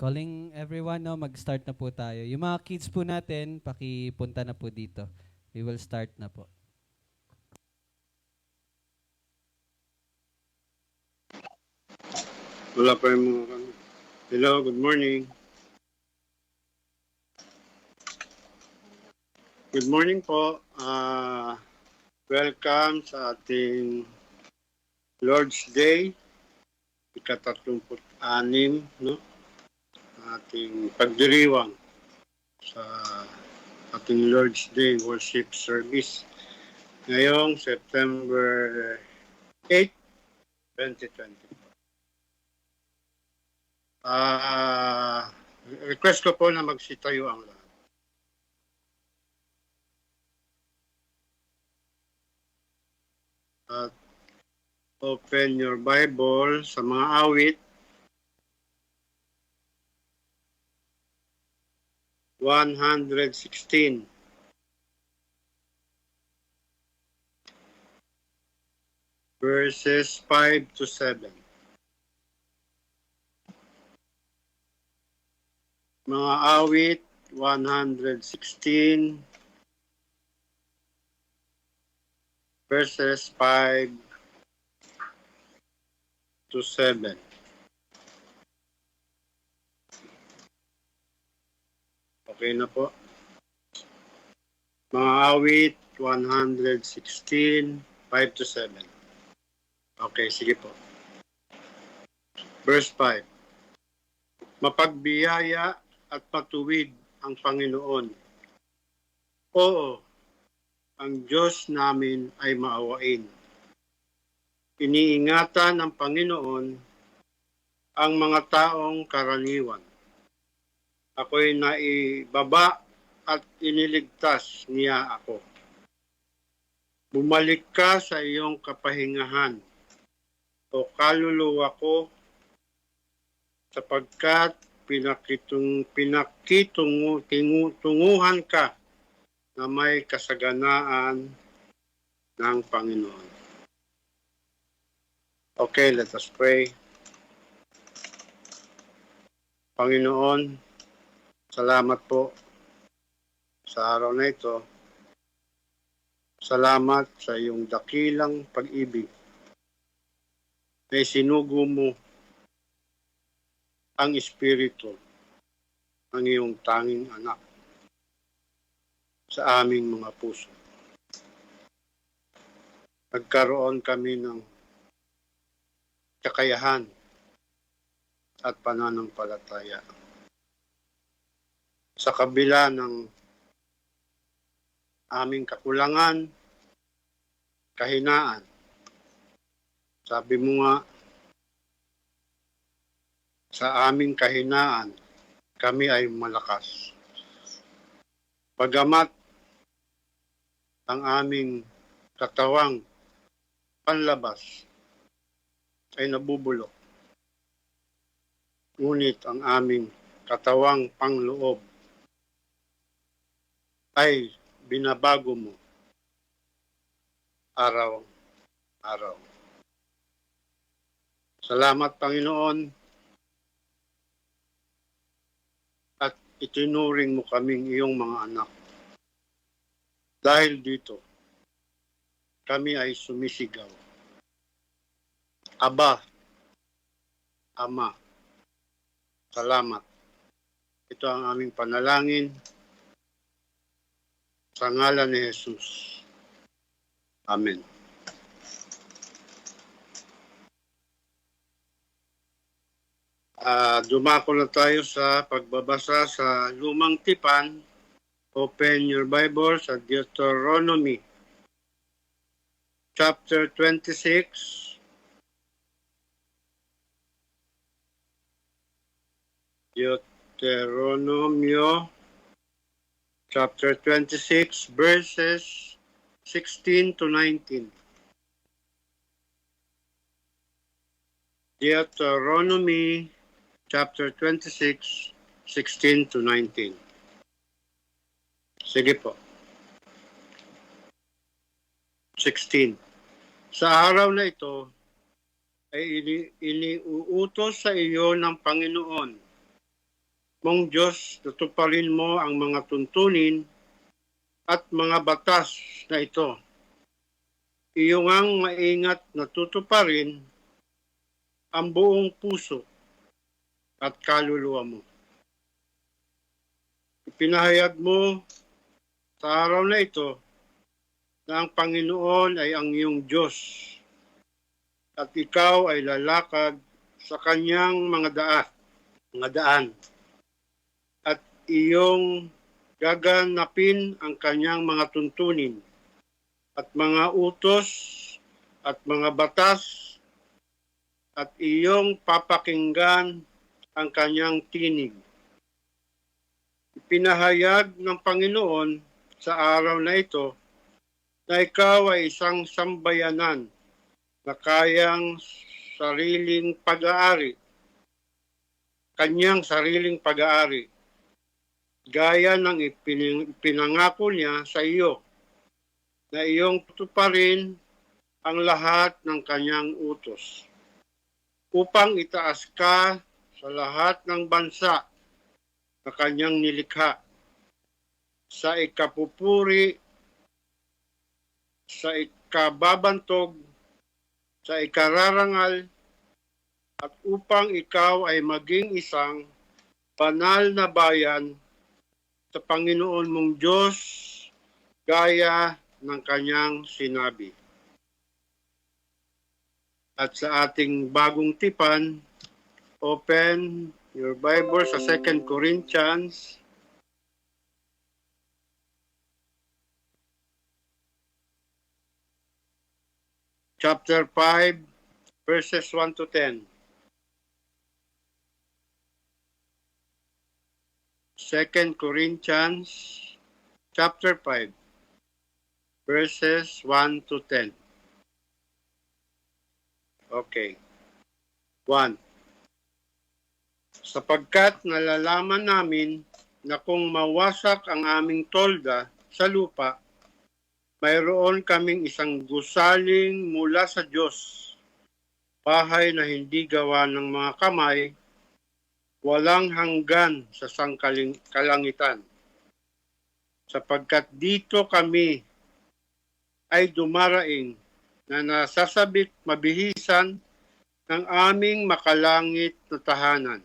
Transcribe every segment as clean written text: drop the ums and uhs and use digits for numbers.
Calling everyone, no, mag-start na po tayo. Yung mga kids po natin, pakipunta na po dito. We will start na po. Wala pa yung mga... Hello, good morning. Good morning po. Welcome sa ating Lord's Day, ika-36, no? Ating pagdiriwang sa ating Lord's Day worship service ngayong September 8, 2020. Request ko po na magsitayo ang lahat. At open your Bible sa mga awit 116. Verses 5 to 7. Mga awit 116 verses 5 to 7. Okay na po. Mga awit 116, 5 to 7. Okay, sige po. Verse 5. Mapagbiyaya at patuwid ang Panginoon. Oo, ang Diyos namin ay maawain. Iniingatan ng Panginoon ang mga taong karaniwan. Ako'y naibaba at iniligtas niya ako. Bumalik ka sa iyong kapahingahan o kaluluwa ko sapagkat pinakitunguhan ka na may kasaganaan ng Panginoon. Okay, let us pray. Panginoon, salamat po sa araw na ito. Salamat sa iyong dakilang pag-ibig na isinugo mo ang Espiritu ng iyong tanging anak sa aming mga puso. Nagkaroon kami ng kakayahan at pananampalataya. Sa kabila ng aming kakulangan, kahinaan, sabi mo nga, sa aming kahinaan, kami ay malakas. Bagamat ang aming katawang panlabas ay nabubulok, ngunit ang aming katawang pangloob ay binabago mo araw-araw. Salamat, Panginoon, at itinuring mo kaming iyong mga anak. Dahil dito, kami ay sumisigaw. Aba, Ama, salamat. Ito ang aming panalangin sa ngalan ni Jesus. Amen. Dumako na tayo sa pagbabasa sa Lumang Tipan. Open your Bible sa Deuteronomy chapter 26. Deuteronomio chapter 26 verses 16 to 19. Deuteronomy chapter 26, 16 to 19. Sige po. 16. Sa araw na ito ay iniuutos sa iyo ng Panginoon mong Diyos, tutuparin mo ang mga tuntunin at mga batas na ito. Iyo ngang maingat na tutuparin ang buong puso at kaluluwa mo. Ipinahayag mo sa araw na ito na ang Panginoon ay ang iyong Diyos at ikaw ay lalakad sa kanyang mga daan at iyong gaganapin ang kanyang mga tuntunin at mga utos at mga batas at iyong papakinggan ang kanyang tinig. Ipinahayag ng Panginoon sa araw na ito na ikaw ay isang sambayanan na kayang sariling pag-aari, kanyang sariling pag-aari, gaya ng ipinangako niya sa iyo na iyong tutuparin ang lahat ng kanyang utos upang itaas ka sa lahat ng bansa na kanyang nilikha, sa ikapupuri, sa ikababantog, sa ikararangal, at upang ikaw ay maging isang banal na bayan sa Panginoon mong Diyos gaya ng kanyang sinabi. At sa ating bagong tipan, open your Bible sa 2 Corinthians chapter 5 verses 1 to 10. 2 Corinthians chapter 5 verses 1 to 10. Okay. 1. Sapagkat nalalaman namin na kung mawasak ang aming tolda sa lupa, mayroon kaming isang gusaling mula sa Diyos, bahay na hindi gawa ng mga kamay, walang hanggan sa kalangitan. Sapagkat dito kami ay dumaraing na nasasabit mabihisan ng aming makalangit na tahanan,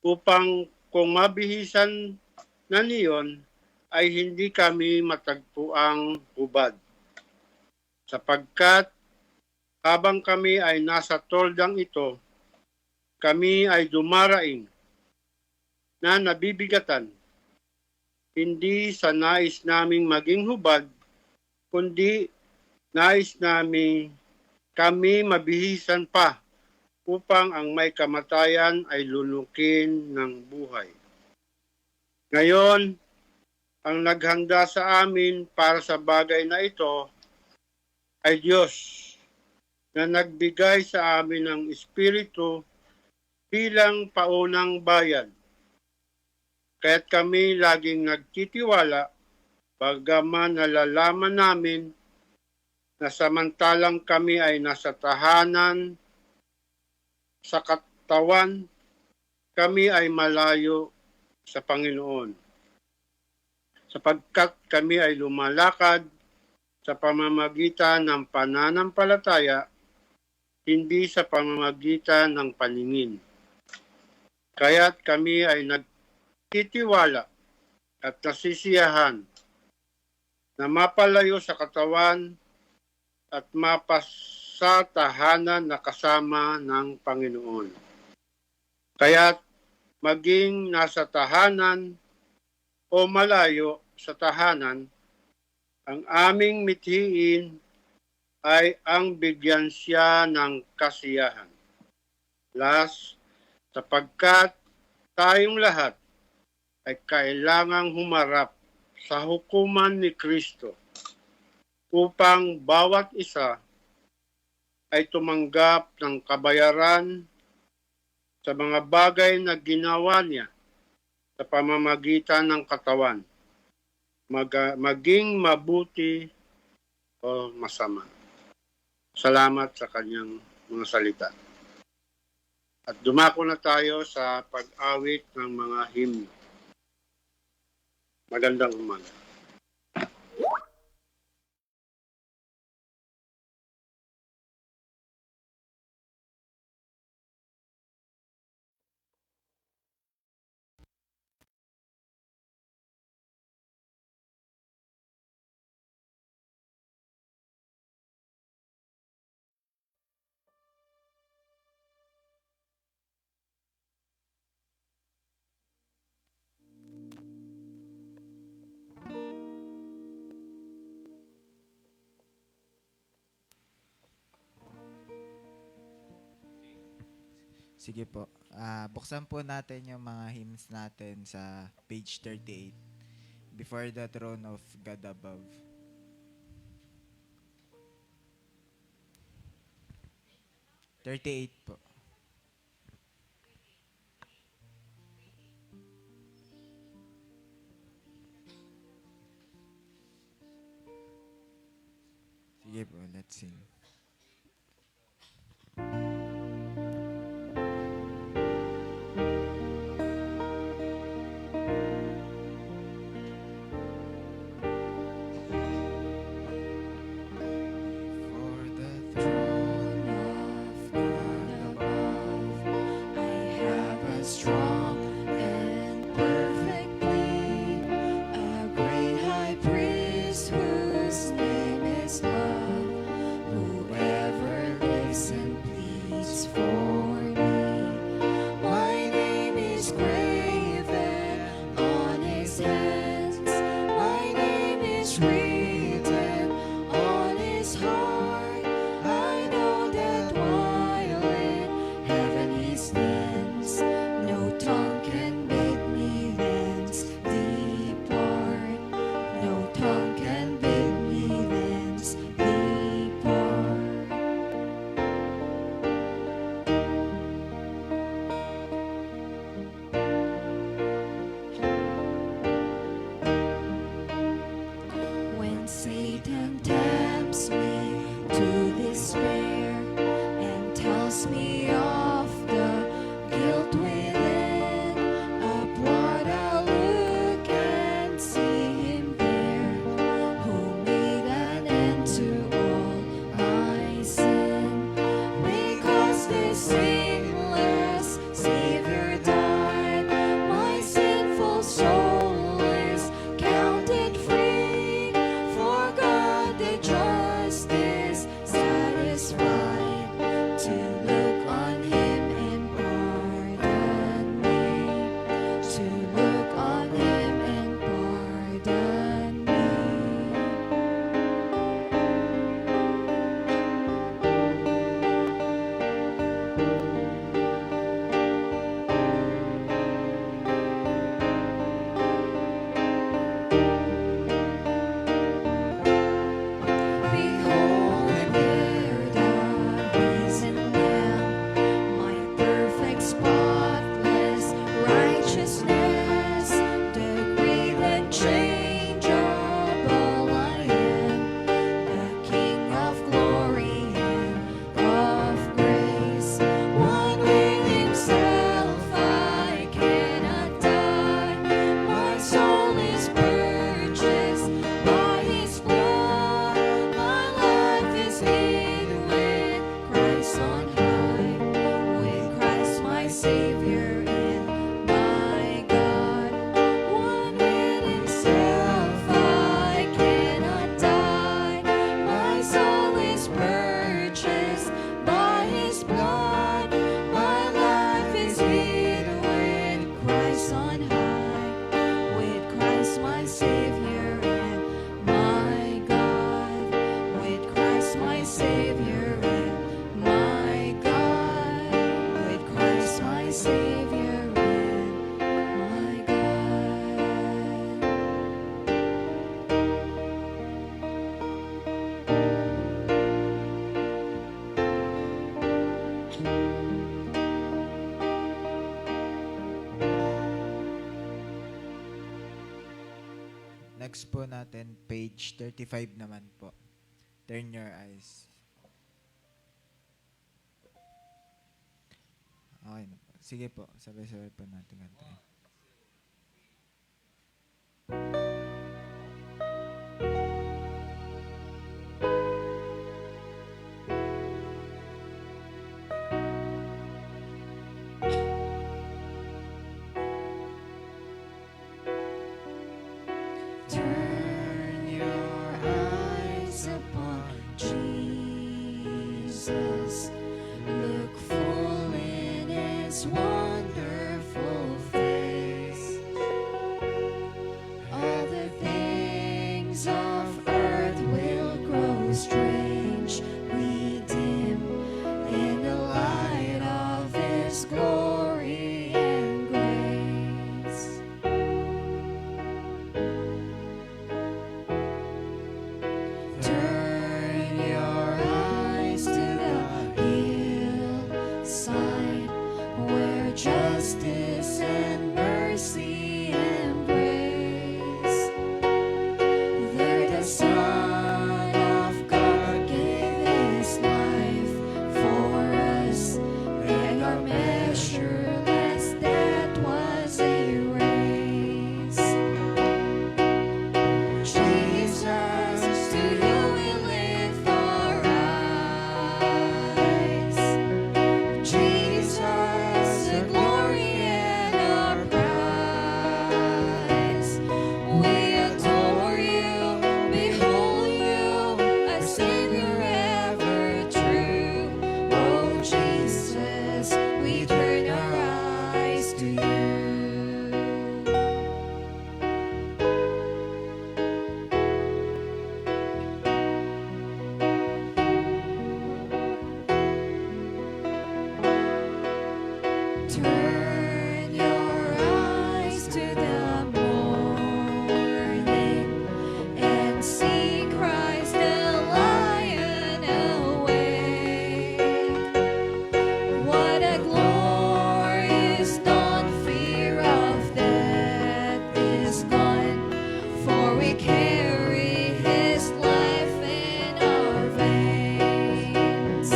upang kung mabihisan na niyon ay hindi kami matagpuang hubad. Sapagkat habang kami ay nasa toldang ito, kami ay dumaraing na nabibigatan, hindi sa nais naming maging hubad, kundi nais namin kami mabihisan pa upang ang may kamatayan ay lunukin ng buhay. Ngayon, ang naghanda sa amin para sa bagay na ito ay Diyos, na nagbigay sa amin ng Espiritu bilang paunang bayad. Kaya't kami laging nagtitiwala, bagaman nalalaman namin na samantalang kami ay nasa tahanan sa katawan, kami ay malayo sa Panginoon, sapagkat kami ay lumalakad sa pamamagitan ng pananampalataya, hindi sa pamamagitan ng paningin. Kaya't kami ay nagtitiwala at nasisiyahan na mapalayo sa katawan at mapasa tahanan na kasama ng Panginoon. Kaya't maging nasa tahanan o malayo sa tahanan, ang aming mithiin ay ang bigyan siya ng kasiyahan. Last, sapagkat tayong lahat ay kailangang humarap sa hukuman ni Kristo upang bawat isa ay tumanggap ng kabayaran sa mga bagay na ginawa niya sa pamamagitan ng katawan, maging mabuti o masama. Salamat sa kanyang mga salita. At dumako na tayo sa pag-awit ng mga hymn. Magandang umaga. Sige po. Buksan po natin yung mga hymns natin sa page 38. Before the throne of God above. "38" po. Sige po, let's sing. Before the throne of God above, I have a strong and perfect plea, a great high priest whose name is love, whoever lives and pleads for me. My name is graven on his hands, my name is written on his heart. I know that while in heaven he stands, no tongue can bid me thence depart. No tongue can bid me thence depart. When Satan tempts me to despair and tells me of the guilt within, upward I'll look and see him there, who made an end to all my sin. Because this sinless Savior died, my sinful soul is counted free. For God the just is satisfied to look on him and pardon me. To look on him and pardon me. Behold, there the risen Lamb, my perfect, spotless righteousness, the great and changeable I am, the King of glory and of grace. One with himself I cannot die, my soul is purchased by his blood. My life is hid with Christ on high, with Christ my Savior and my God. One with himself I cannot die, my soul is purchased by his blood. My life is hid with Christ on high, with Christ my Savior and my God. With Christ my Savior and my God. With Christ my Savior and my God. Next po natin, page 35 naman po. Turn your eyes. Okay. Sige po, sabay-sabay po natin kantahin. Turn your eyes upon Jesus. Look full in His wonderful face. All the things of earth will grow strangely dim in the light of His glory and grace. Turn your eyes to the hillside where justice and mercy embrace. There the Son of God gave His life for us, and our measureless debt was erased. Jesus, to You we lift our eyes. Jesus, the glory and our prize. We adore You, behold You, our Savior ever true. Oh Jesus, we turn our eyes to You. Turn your eyes to the morning and see Christ the Lion awake. What a glorious dawn! Fear of death is gone, for we carry His life in our veins.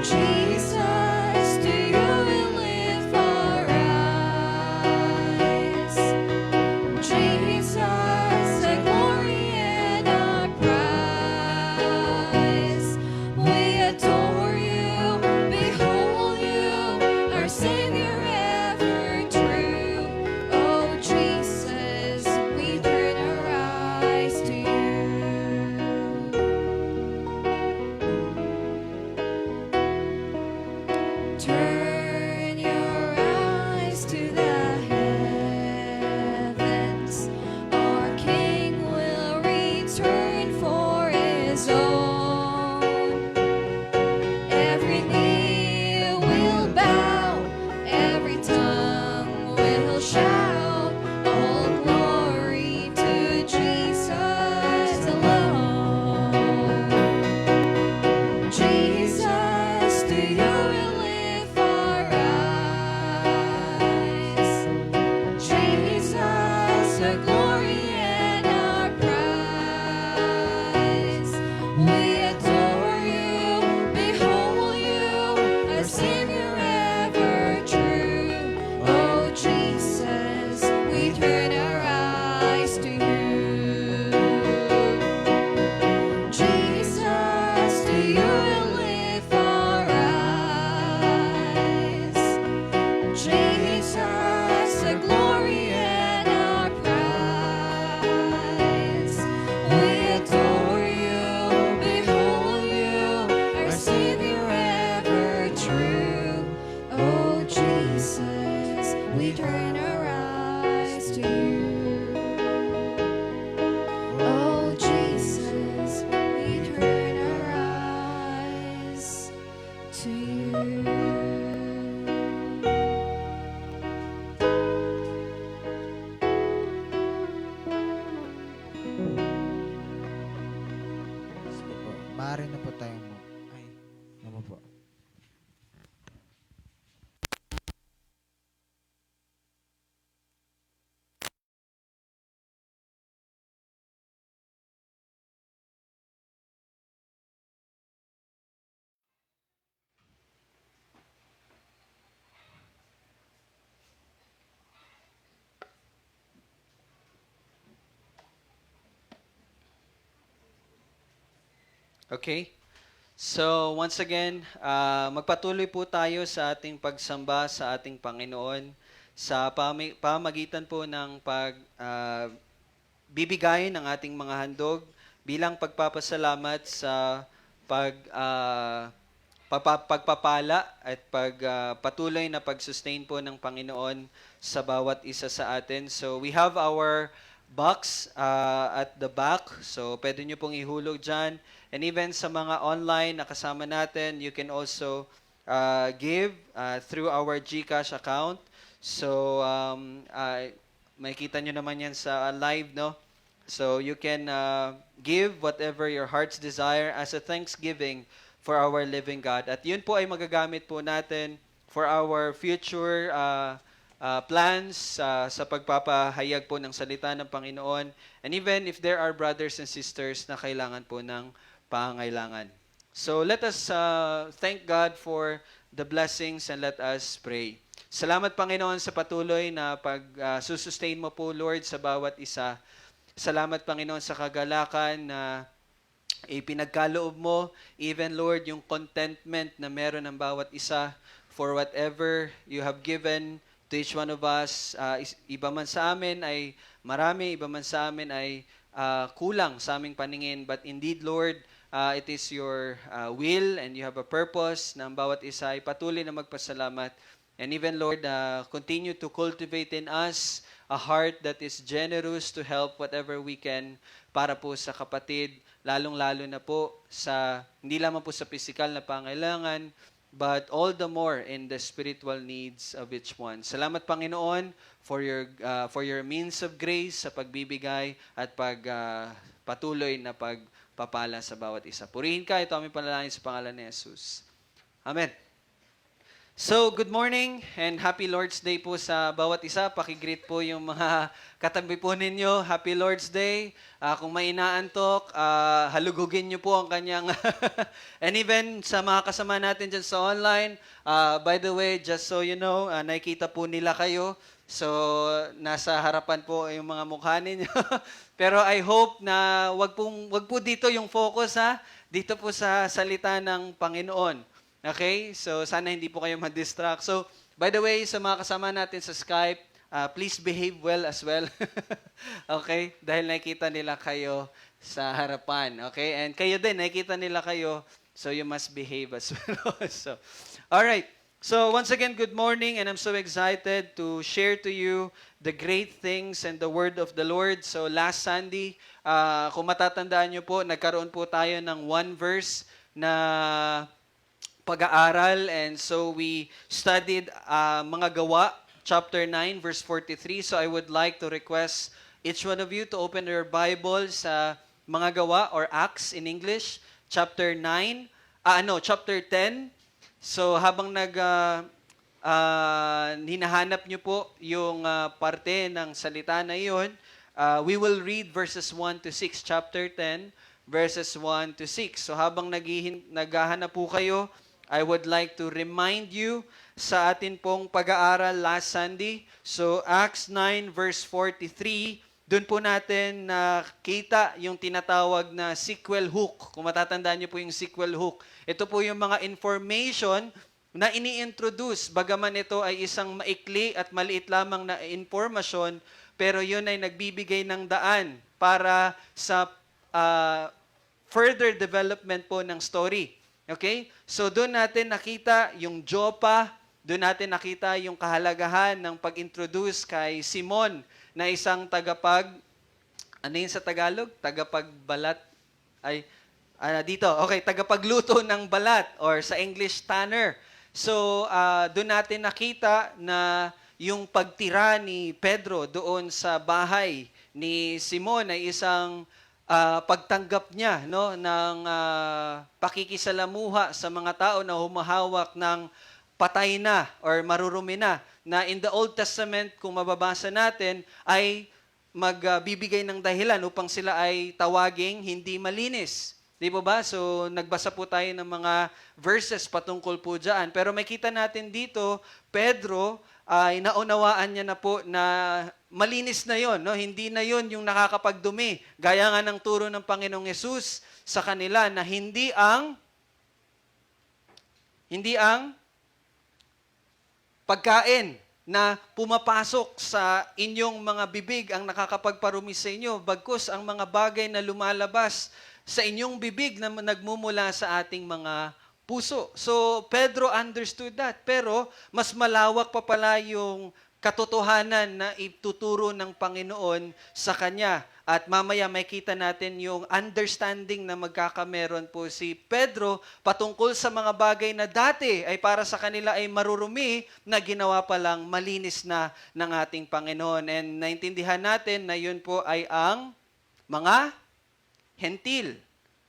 Jesus, to You we lift our eyes. Jesus, the glory and our prize. We adore You, behold You, our Savior ever true. Oh Jesus, we turn our eyes to You. Turn your eyes to the heavens. Our King will return for His own. Every knee will bow, every tongue will shout, all glory to Jesus alone. Jesus, to You we lift our eyes. Jesus, the glory and our prize. We adore You, behold You, our Savior ever true. Oh Jesus, we turn our eyes to You. Jesus, to You we lift our eyes. Jesus, the glory and our prize. We adore You, behold You, our Savior ever true. Oh Jesus, we turn our eyes to You. Oh Jesus, we turn our eyes to You. Sige po, maaari na po tayong ay, ano po. Okay? So, once again, magpatuloy po tayo sa ating pagsamba sa ating Panginoon sa pamagitan po ng bibigay ng ating mga handog bilang pagpapasalamat sa pagpapala at patuloy na pag-sustain po ng Panginoon sa bawat isa sa atin. So we have our box at the back. So pwede nyo pong ihulog dyan. And even sa mga online na kasama natin, you can also give through our GCash account. So makikita nyo naman yan sa live, no? So you can give whatever your heart's desire as a thanksgiving for our living God. At yun po ay magagamit po natin for our future plans sa pagpapahayag po ng salita ng Panginoon. And even if there are brothers and sisters na kailangan po ng pangailangan. So let us thank God for the blessings and let us pray. Salamat Panginoon sa patuloy na sustain mo po Lord sa bawat isa. Salamat Panginoon sa kagalakan na ipinagkaloob mo, even Lord, yung contentment na meron ng bawat isa for whatever you have given to each one of us. Iba man sa amin ay marami, iba man sa amin ay kulang sa aming paningin. But indeed, Lord, it is your will and you have a purpose na ang bawat isa ay patuloy na magpasalamat. And even, Lord, continue to cultivate in us a heart that is generous to help whatever we can para po sa kapatid, lalong-lalo na po sa, hindi lamang po sa physical na pangailangan, but all the more in the spiritual needs of each one. Salamat, Panginoon, for your means of grace sa pagbibigay at patuloy na pagpapala sa bawat isa. Purihin ka, ito aming panalangin sa pangalan ni Jesus. Amen. So, good morning and happy Lord's Day po sa bawat isa. Pakigreet po yung mga katabi po ninyo. Happy Lord's Day. Kung may inaantok, halugugin nyo po ang kanyang... And even sa mga kasama natin dyan sa online, by the way, just so you know, nakikita po nila kayo. So, nasa harapan po yung mga mukha ninyo. Pero I hope na wag po dito yung focus ha. Dito po sa salita ng Panginoon. Okay? So, sana hindi po kayo ma-distract. So, by the way, sa mga kasama natin sa Skype, please behave well as well. Okay? Dahil nakikita nila kayo sa harapan. Okay? And kayo din, nakikita nila kayo. So, you must behave as well. So, alright. So, once again, good morning. And I'm so excited to share to you the great things and the word of the Lord. So, last Sunday, kung matatandaan nyo po, nagkaroon po tayo ng one verse na pag-aaral, and so we studied mga gawa, chapter 9, verse 43. So I would like to request each one of you to open your Bible sa mga gawa or Acts in English, chapter 10. So habang hinahanap nyo po yung parte ng salita na iyon, we will read verses 1 to 6, chapter 10, verses 1 to 6. So habang naghahanap po kayo, I would like to remind you sa atin pong pag-aaral last Sunday. So, Acts 9 verse 43, doon po natin nakita yung tinatawag na sequel hook. Kung matatandaan niyo po yung sequel hook. Ito po yung mga information na ini-introduce. Bagaman ito ay isang maikli at maliit lamang na informasyon, pero yun ay nagbibigay ng daan para sa further development po ng story. Okay? So doon natin nakita yung Joppa, doon natin nakita yung kahalagahan ng pag-introduce kay Simon na isang ano yun sa Tagalog? Tagapagbalat? Tagapagluto ng balat or sa English, tanner. So doon natin nakita na yung pagtira ni Pedro doon sa bahay ni Simon ay isang pagtanggap niya ng pakikisalamuha sa mga tao na humahawak ng patay na or marurumi na in the Old Testament, kung mababasa natin, ay magbibigay ng dahilan upang sila ay tawaging hindi malinis. Di po ba? So, nagbasa po tayo ng mga verses patungkol po dyan. Pero makita natin dito, Pedro ay naunawaan niya na po na malinis na yon, no? Hindi na yon yung nakakapagdumi. Gaya nga ng turo ng Panginoong Yesus sa kanila na hindi ang pagkain na pumapasok sa inyong mga bibig ang nakakapagparumi sa inyo, bagkus ang mga bagay na lumalabas sa inyong bibig na nagmumula sa ating mga puso. So, Pedro understood that. Pero, mas malawak pa pala yung katotohanan na ituturo ng Panginoon sa kanya. At mamaya makita natin yung understanding na magkakameron po si Pedro patungkol sa mga bagay na dati ay para sa kanila ay marurumi na ginawa palang malinis na ng ating Panginoon. And naintindihan natin na yun po ay ang mga hentil.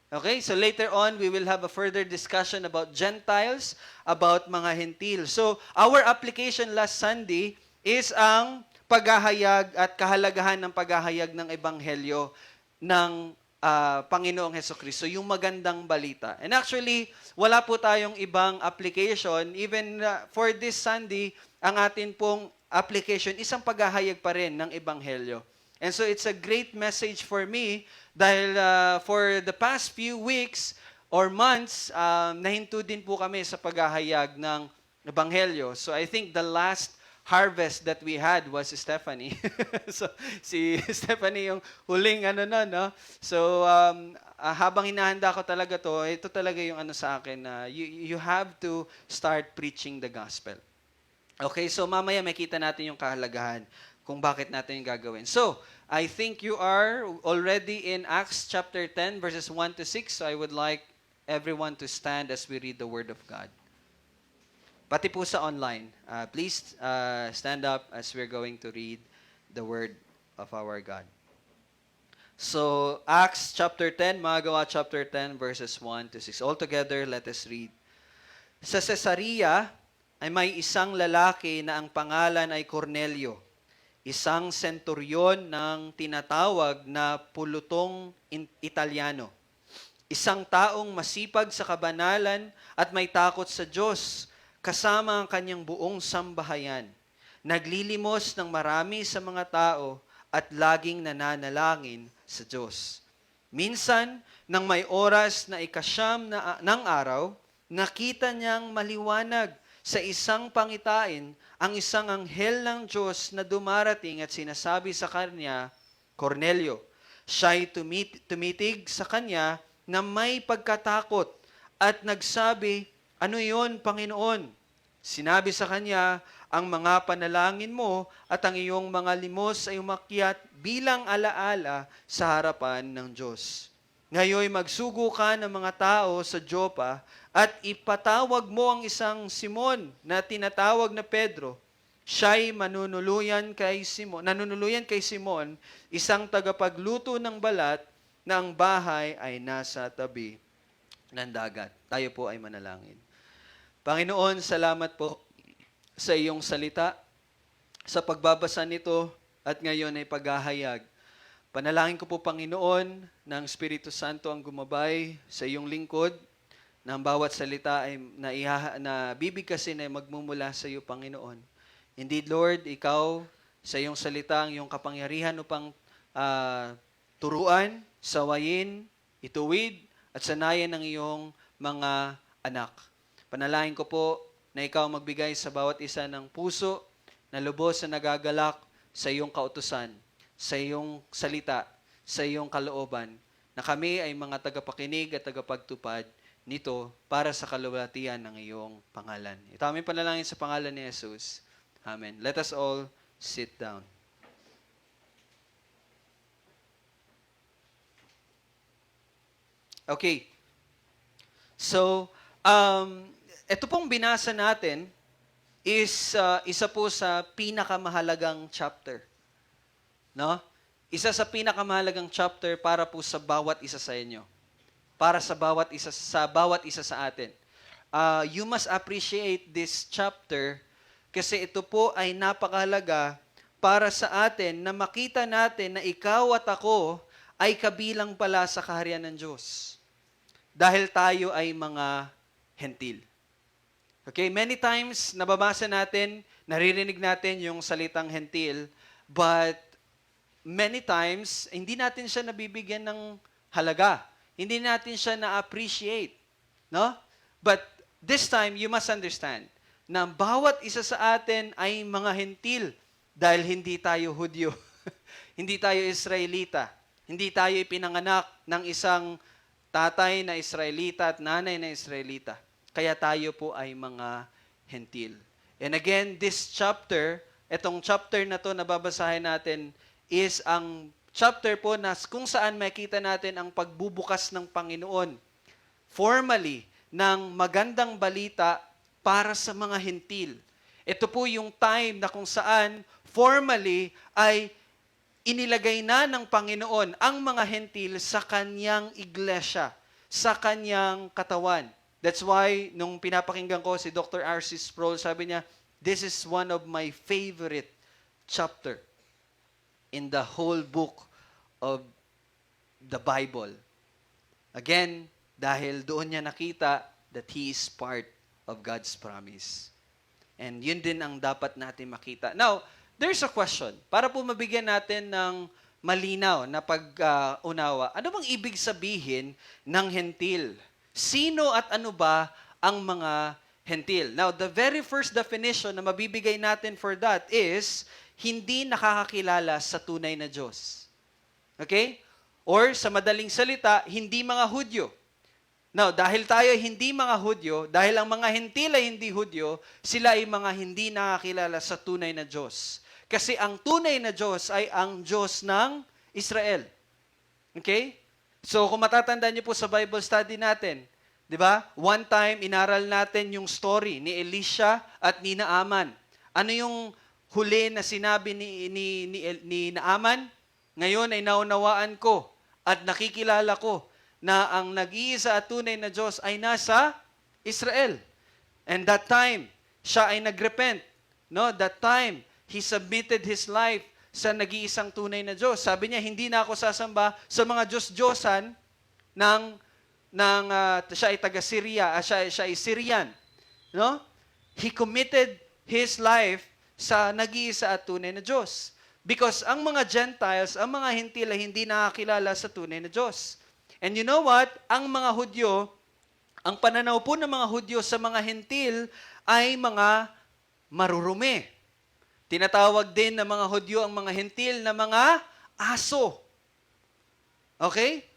Okay, so later on, we will have a further discussion about Gentiles, about mga hentil. So, our application last Sunday is ang paghahayag at kahalagahan ng paghahayag ng Ebanghelyo ng Panginoong Hesukristo, yung magandang balita. And actually, wala po tayong ibang application. Even for this Sunday, ang atin pong application, isang paghahayag pa rin ng Ebanghelyo. And so it's a great message for me dahil for the past few weeks or months, nahinto din po kami sa paghahayag ng Ebanghelyo. So I think the last harvest that we had was Stephanie. So, si Stephanie yung huling no? So, habang hinahanda ko talaga to, ito talaga yung sa akin na you have to start preaching the gospel. Okay, so mamaya makita natin yung kahalagahan kung bakit natin yung gagawin. So, I think you are already in Acts chapter 10, verses 1 to 6. So, I would like everyone to stand as we read the Word of God. Pati po sa online, please stand up as we're going to read the Word of our God. So, Acts chapter 10, mga gawa chapter 10, verses 1 to 6. All together, let us read. Sa Cesarea ay may isang lalaki na ang pangalan ay Cornelio, isang senturyon ng tinatawag na pulutong Italiano, isang taong masipag sa kabanalan at may takot sa Diyos, kasama ang kanyang buong sambahayan. Naglilimos ng marami sa mga tao at laging nananalangin sa Diyos. Minsan, nang may oras na ikasyam ng araw, nakita niyang maliwanag sa isang pangitain ang isang anghel ng Diyos na dumarating at sinasabi sa kanya, Cornelio. Siya'y tumitig sa kanya na may pagkatakot at nagsabi, ano yon, Panginoon? Sinabi sa kanya, ang mga panalangin mo at ang iyong mga limos ay umakyat bilang alaala sa harapan ng Diyos. Ngayon magsugo ka ng mga tao sa Jopa at ipatawag mo ang isang Simon na tinatawag na Pedro. Siya'y nanunuluyan kay Simon, isang tagapagluto ng balat na ang bahay ay nasa tabi ng dagat. Tayo po ay manalangin. Panginoon, salamat po sa iyong salita, sa pagbabasa nito at ngayon ay paghahayag. Panalangin ko po, Panginoon, na ang Espiritu Santo ang gumabay sa iyong lingkod, na ang bawat salita ay bibigkasin ay magmumula sa iyo, Panginoon. Indeed, Lord, ikaw sa iyong salita, ang iyong kapangyarihan upang turuan, sawayin, ituwid, at sanayan ng iyong mga anak. Panalangin ko po na ikaw magbigay sa bawat isa ng puso na lubos na nagagalak sa iyong kautusan, sa iyong salita, sa iyong kalooban, na kami ay mga tagapakinig at tagapagtupad nito para sa kaluwalhatian ng iyong pangalan. Ito aming panalangin sa pangalan ni Jesus. Amen. Let us all sit down. Okay. So, ito pong binasa natin is isa po sa pinakamahalagang chapter. No? Isa sa pinakamahalagang chapter para po sa bawat isa sa inyo. Para sa bawat isa sa atin. You must appreciate this chapter kasi ito po ay napakahalaga para sa atin na makita natin na ikaw at ako ay kabilang pala sa kaharian ng Diyos. Dahil tayo ay mga hentil. Okay, many times nababasa natin, naririnig natin yung salitang hentil, But many times, hindi natin siya nabibigyan ng halaga. Hindi natin siya na-appreciate. No? But this time, you must understand na bawat isa sa atin ay mga hentil dahil hindi tayo Hudyo. Hindi tayo Israelita. Hindi tayo ipinanganak ng isang tatay na Israelita at nanay na Israelita. Kaya tayo po ay mga hentil. And again, this chapter, itong chapter na to na babasahin natin is ang chapter po na kung saan makita natin ang pagbubukas ng Panginoon formally ng magandang balita para sa mga hentil. Ito po yung time na kung saan formally ay inilagay na ng Panginoon ang mga hentil sa kanyang iglesia, sa kanyang katawan. That's why, nung pinapakinggan ko si Dr. R.C. Sproul, sabi niya, this is one of my favorite chapter in the whole book of the Bible. Again, dahil doon niya nakita that he is part of God's promise. And yun din ang dapat natin makita. Now, there's a question. Para po mabigyan natin ng malinaw na pag-unawa, ano bang ibig sabihin ng hentil? Sino at ano ba ang mga hentil? Now, the very first definition na mabibigay natin for that is hindi nakakakilala sa tunay na Diyos. Okay? Or sa madaling salita, hindi mga Hudyo. Now, dahil tayo hindi mga Hudyo, dahil ang mga hentil ay hindi Hudyo, sila ay mga hindi nakakilala sa tunay na Diyos. Kasi ang tunay na Diyos ay ang Diyos ng Israel. Okay? So, kung matatandaan niyo po sa Bible study natin, di ba? One time, inaral natin yung story ni Elisha at ni Naaman. Ano yung huli na sinabi ni Naaman? Ngayon ay naunawaan ko at nakikilala ko na ang nag-iisa at tunay na Diyos ay nasa Israel. And that time, siya ay nagrepent. No? That time, he submitted his life sa nag-iisang tunay na Diyos. Sabi niya, hindi na ako sasamba sa mga Diyos-Diyosan siya ay taga-Syria, siya ay Syrian. No? He committed his life sa nag-iisa at tunay na Diyos. Because ang mga Gentiles, ang mga hentil ay hindi nakakilala sa tunay na Diyos. And you know what? Ang mga Hudyo, ang pananaw po ng mga Hudyo sa mga hentil ay mga marurumi. Tinatawag din ng mga Hudyo ang mga hentil na mga aso. Okay?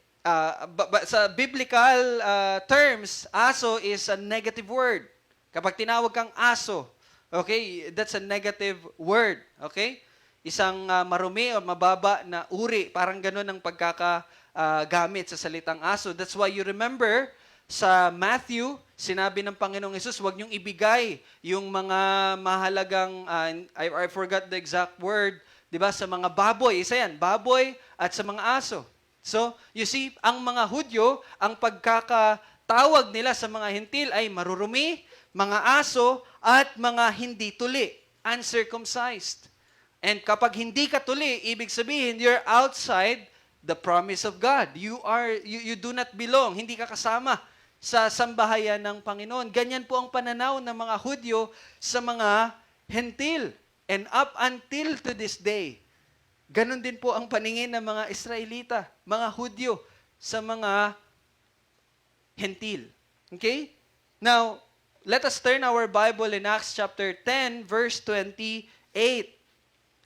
Sa biblical terms, aso is a negative word. Kapag tinawag kang aso, okay, that's a negative word. Okay? Isang marumi o mababa na uri, parang ganun ang pagkakagamit sa salitang aso. That's why you remember sa Matthew, sinabi ng Panginoong Hesus, huwag niyong ibigay yung mga mahalagang, I forgot the exact word, di ba, sa mga baboy. Isa yan, baboy at sa mga aso. So, you see, ang mga Hudyo, ang pagkakatawag nila sa mga hentil ay marurumi, mga aso, at mga hindi tuli, uncircumcised. And kapag hindi ka tuli, ibig sabihin, you're outside the promise of God. You do not belong. Hindi ka kasama sa sambahayan ng Panginoon. Ganyan po ang pananaw ng mga Hudyo sa mga hentil. And up until to this day, ganon din po ang paningin ng mga Israelita, mga Hudyo sa mga hentil. Okay? Now, let us turn our Bible in Acts chapter 10, verse 28.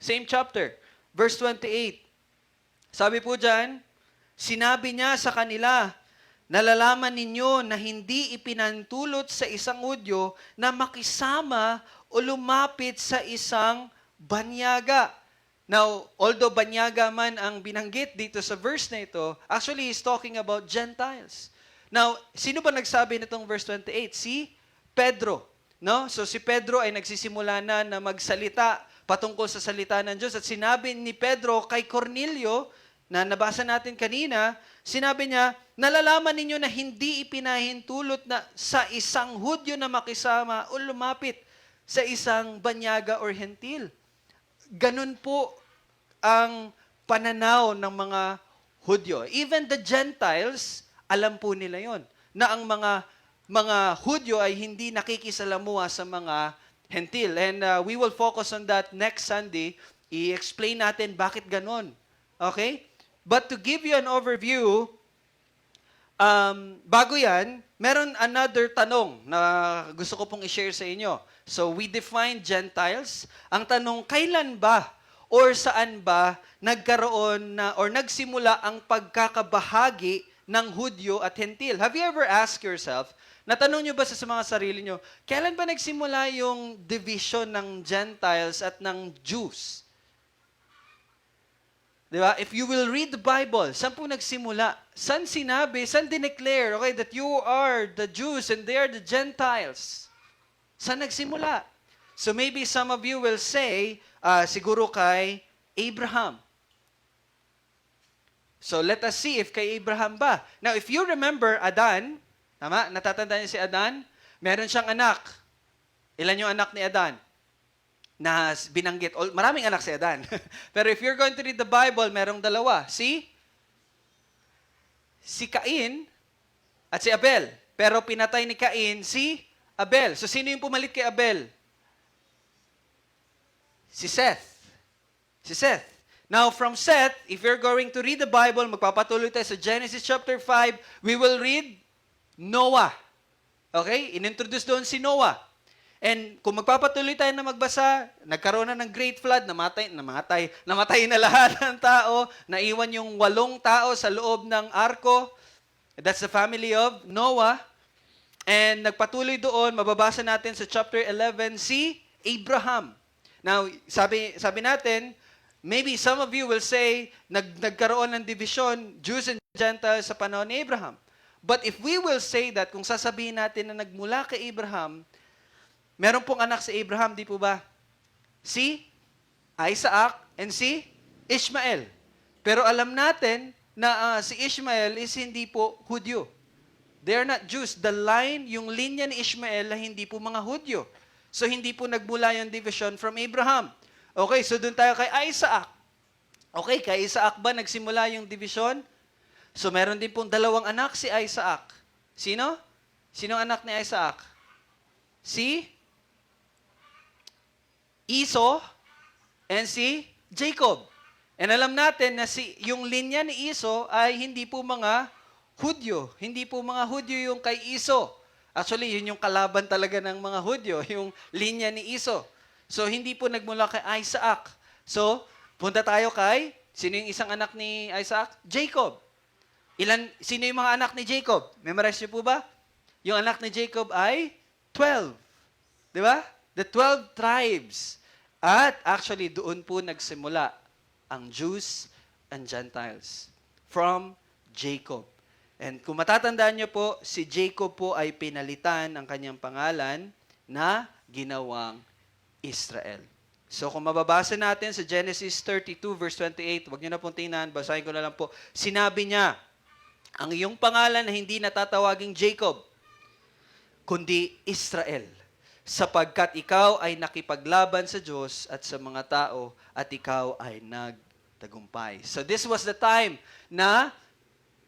Same chapter, verse 28. Sabi po dyan, sinabi niya sa kanila, nalalaman ninyo na hindi ipinantulot sa isang Hudyo na makisama o lumapit sa isang banyaga. Now, although banyaga man ang binanggit dito sa verse na ito, actually he's talking about Gentiles. Now, sino ba nagsabi nitong verse 28? Si Pedro. No? So si Pedro ay nagsisimula na magsalita patungkol sa salita ng Diyos. At sinabi ni Pedro kay Cornelio, na nabasa natin kanina, sinabi niya, nalalaman ninyo na hindi ipinahintulot na sa isang Hudyo na makisama o lumapit sa isang banyaga or hentil. Ganun po ang pananaw ng mga Hudyo. Even the Gentiles, alam po nila yon na ang mga Hudyo ay hindi nakikisalamuha sa mga hentil. And we will focus on that next Sunday I-explain natin bakit ganon. Okay? But to give you an overview, bago yan, meron another tanong na gusto ko pong i-share sa inyo. So, we define Gentiles. Ang tanong, kailan ba or saan ba nagkaroon na or nagsimula ang pagkakabahagi ng Hudyo at Hentil? Have you ever asked yourself, natanong nyo ba sa mga sarili nyo, kailan ba nagsimula yung division ng Gentiles at ng Jews? Di ba? If you will read the Bible, saan po nagsimula? Saan sinabi, saan dineclare, okay, that you are the Jews and they are the Gentiles? Saan nagsimula? So maybe some of you will say, siguro kay Abraham. So let us see if kay Abraham ba. Now, if you remember Adan, tama? Natatandaan niyo si Adan? Meron siyang anak. Ilan yung anak ni Adan? Na binanggit. Maraming anak si Adan. Pero if you're going to read the Bible, merong dalawa. Si Cain at si Abel. Pero pinatay ni Cain si Abel. So sino yung pumalit kay Abel? Si Seth. Si Seth. Now, from Seth, if you're going to read the Bible, magpapatuloy tayo sa Genesis chapter 5, we will read Noah. Okay? Inintroduce doon si Noah. And kung magpapatuloy tayo na magbasa, nagkaroon na ng great flood, namatay na lahat ng tao, naiwan yung 8 tao sa loob ng arko. That's the family of Noah. And nagpatuloy doon, mababasa natin sa chapter 11 si Abraham. Now, sabi natin, maybe some of you will say, nagkaroon ng division, Jews and Gentiles sa panahon ni Abraham. But if we will say that, kung sasabihin natin na nagmula kay Abraham, meron pong anak si Abraham, di po ba? Si Isaac and si Ishmael. Pero alam natin na si Ishmael is hindi po Hudyo. They are not Jews. The line, yung linya ni Ishmael, hindi po mga Hudyo. So hindi po nagmula yung division from Abraham. Okay, so doon tayo kay Isaac. Okay, kay Isaac ba nagsimula yung division? So meron din pong 2 anak si Isaac. Sino? Sino anak ni Isaac? Si Esau and si Jacob. And alam natin na yung linya ni Esau ay hindi po mga Hudyo. Hindi po mga Hudyo yung kay Esau. Actually, yun yung kalaban talaga ng mga Hudyo, yung linya ni Esau. So, hindi po nagmula kay Isaac. So, punta tayo kay, sino yung isang anak ni Isaac? Jacob. Sino yung mga anak ni Jacob? Memorize niyo po ba? Yung anak ni Jacob ay 12. Di ba? The 12 tribes. At actually, doon po nagsimula ang Jews and Gentiles from Jacob. And kung matatandaan niyo po, si Jacob po ay pinalitan ang kanyang pangalan na ginawang Israel. So kung mababasa natin sa Genesis 32 verse 28, wag niyo na pong tingnan, basahin ko na lang po. Sinabi niya, ang iyong pangalan na hindi natatawaging Jacob, kundi Israel, sapagkat ikaw ay nakipaglaban sa Diyos at sa mga tao at ikaw ay nagtagumpay. So this was the time na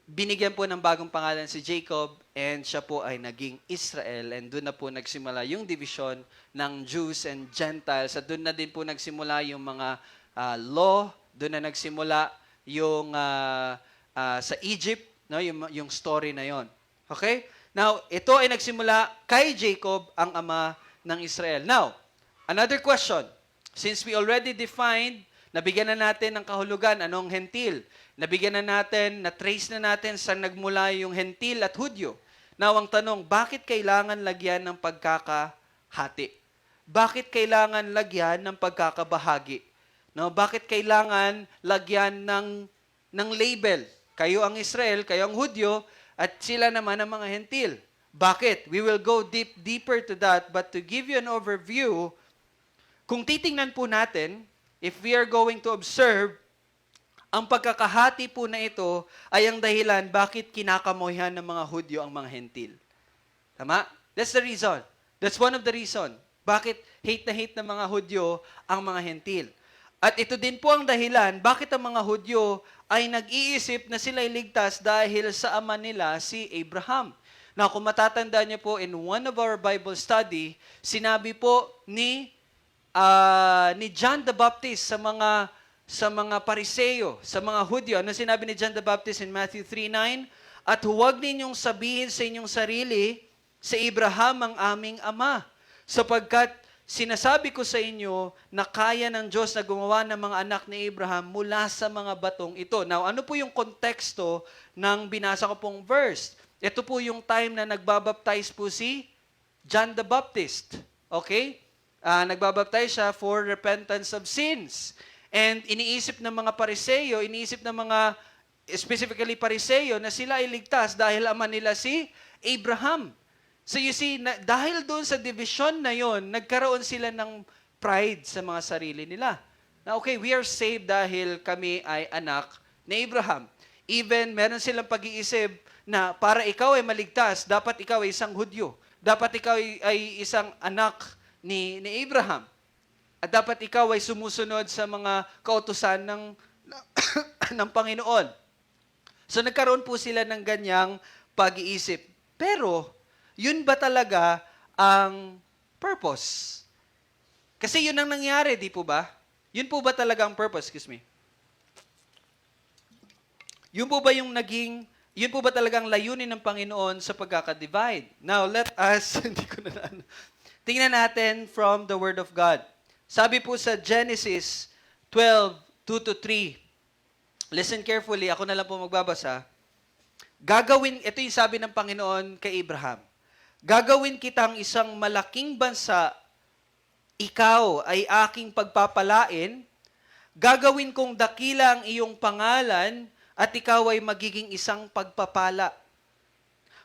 binigyan po ng bagong pangalan si Jacob and siya po ay naging Israel and doon na po nagsimula yung division ng Jews and Gentiles at doon na din po nagsimula yung mga law, doon na nagsimula yung sa Egypt, no, yung story na yon. Okay? Now, ito ay nagsimula kay Jacob, ang ama ng Israel. Now, another question. Since we already defined, nabigyan na natin ng kahulugan, anong hentil? Nabigyan na natin, na-trace na natin saan nagmula yung hentil at Hudyo. Now, ang tanong, bakit kailangan lagyan ng pagkakahati? Bakit kailangan lagyan ng pagkakabahagi? No, bakit kailangan lagyan ng label? Kayo ang Israel, kayo ang Hudyo, at sila naman ang mga hentil. Bakit? We will go deeper to that, but to give you an overview, kung titingnan po natin, if we are going to observe, ang pagkakahati po na ito ay ang dahilan bakit kinakamoyhan ng mga Hudyo ang mga hentil. Tama? That's the reason. That's one of the reason. Bakit hate na hate ng mga Hudyo ang mga hentil. At ito din po ang dahilan bakit ang mga Hudyo ay nag-iisip na sila'y ligtas dahil sa ama nila si Abraham. Now, kung matatandaan niyo po in one of our Bible study, sinabi po ni ni John the Baptist sa mga Pariseo, sa mga Hudyo. Ano sinabi ni John the Baptist in Matthew 3:9? At huwag ninyong sabihin sa inyong sarili, si Abraham ang aming ama, sapagkat sinasabi ko sa inyo na kaya ng Diyos na gumawa ng mga anak ni Abraham mula sa mga batong ito. Now, ano po yung konteksto ng binasa ko pong verse? Ito po yung time na nagbabaptize po si John the Baptist. Okay? Nagbabaptize siya for repentance of sins. And iniisip ng mga Pariseo, iniisip ng mga specifically Pariseo na sila ay ligtas dahil ama nila si Abraham. So you see, dahil doon sa division na yon, nagkaroon sila ng pride sa mga sarili nila. Na okay, we are saved dahil kami ay anak ni Abraham. Even meron silang pag-iisip na para ikaw ay maligtas, dapat ikaw ay isang Hudyo. Dapat ikaw ay isang anak ni Abraham. At dapat ikaw ay sumusunod sa mga kautusan ng Panginoon. So nagkaroon po sila ng ganyang pag-iisip. Pero, yun ba talaga ang purpose? Kasi yun ang nangyari, di po ba? Yun po ba talaga ang purpose? Excuse me. Yun po ba yun po ba talagang layunin ng Panginoon sa pagkaka-divide? Now, let us, tingnan natin from the Word of God. Sabi po sa Genesis 12:2-3, listen carefully, ako na lang po magbabasa. Ito yung sabi ng Panginoon kay Abraham. Gagawin kitang isang malaking bansa, ikaw ay aking pagpapalain, gagawin kong dakila ang iyong pangalan, at ikaw ay magiging isang pagpapala.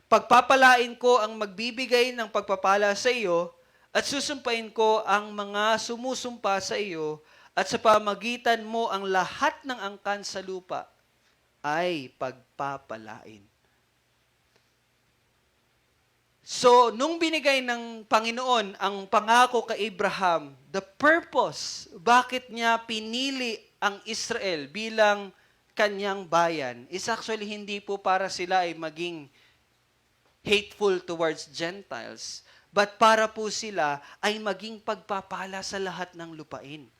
Pagpapalain ko ang magbibigay ng pagpapala sa iyo, at susumpain ko ang mga sumusumpa sa iyo, at sa pamagitan mo ang lahat ng angkan sa lupa ay pagpapalain. So, nung binigay ng Panginoon ang pangako kay Abraham, the purpose, bakit niya pinili ang Israel bilang kanyang bayan, is actually hindi po para sila ay maging hateful towards Gentiles, but para po sila ay maging pagpapala sa lahat ng lupain.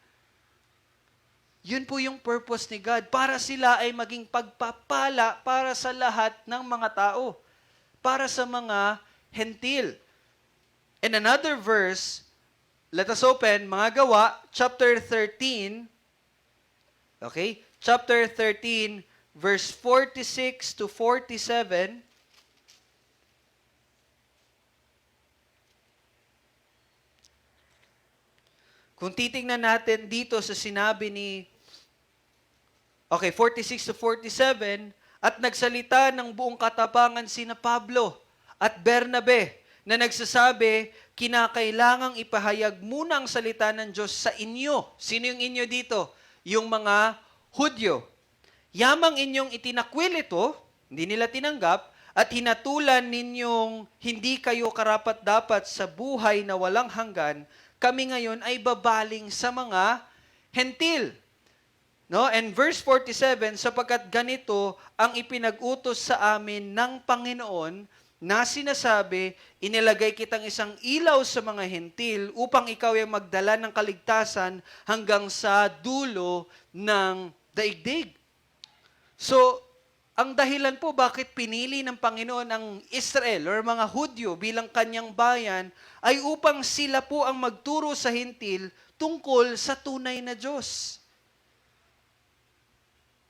Yun po yung purpose ni God. Para sila ay maging pagpapala para sa lahat ng mga tao. Para sa mga hentil. In another verse, let us open, mga Gawa, chapter 13. Okay? Chapter 13, verse 46-47. Kung titingnan natin dito sa sinabi ni 46-47, at nagsalita ng buong katapangan sina Pablo at Bernabe na nagsasabi, kinakailangang ipahayag muna ang salita ng Diyos sa inyo. Sino yung inyo dito? Yung mga Hudyo. Yamang inyong itinakwil ito, hindi nila tinanggap, at hinatulan ninyong hindi kayo karapat-dapat sa buhay na walang hanggan, kami ngayon ay babaling sa mga hentil. No? And verse 47, sapagkat ganito ang ipinag-utos sa amin ng Panginoon na sinasabi, inilagay kitang isang ilaw sa mga hentil upang ikaw ay magdala ng kaligtasan hanggang sa dulo ng daigdig. So, ang dahilan po bakit pinili ng Panginoon ang Israel or mga Hudyo bilang kanyang bayan ay upang sila po ang magturo sa hentil tungkol sa tunay na Diyos.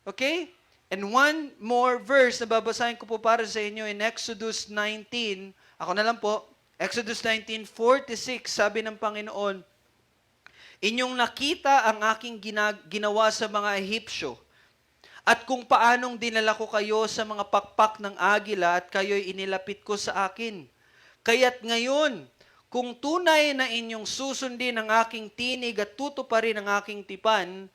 Okay? And one more verse na babasahin ko po para sa inyo in Exodus 19. Ako na lang po. Exodus 19:46, sabi ng Panginoon, inyong nakita ang aking ginawa sa mga Ehipsyo, at kung paanong dinala ko kayo sa mga pakpak ng agila at kayo'y inilapit ko sa akin. Kaya't ngayon, kung tunay na inyong susundin ang aking tinig at tutuparin ang aking tipan,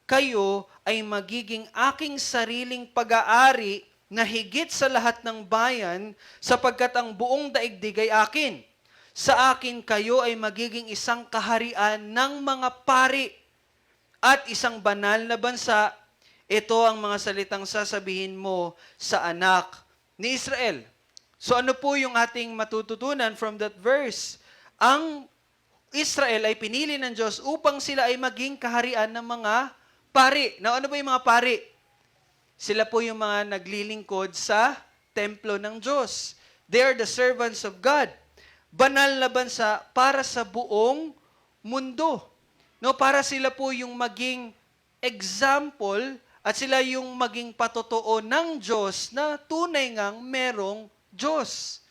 kayo ay magiging aking sariling pag-aari na higit sa lahat ng bayan, sapagkat ang buong daigdig ay akin. Sa akin kayo ay magiging isang kaharian ng mga pari at isang banal na bansa. Ito ang mga salitang sasabihin mo sa anak ni Israel. So ano po yung ating matututunan from that verse? Ang Israel ay pinili ng Diyos upang sila ay maging kaharian ng mga pari. Now, ano ba yung mga pari? Sila po yung mga naglilingkod sa templo ng Diyos. They are the servants of God. Banal na bansa para sa buong mundo. No, para sila po yung maging example at sila yung maging patotoo ng Diyos na tunay ngang merong Diyos.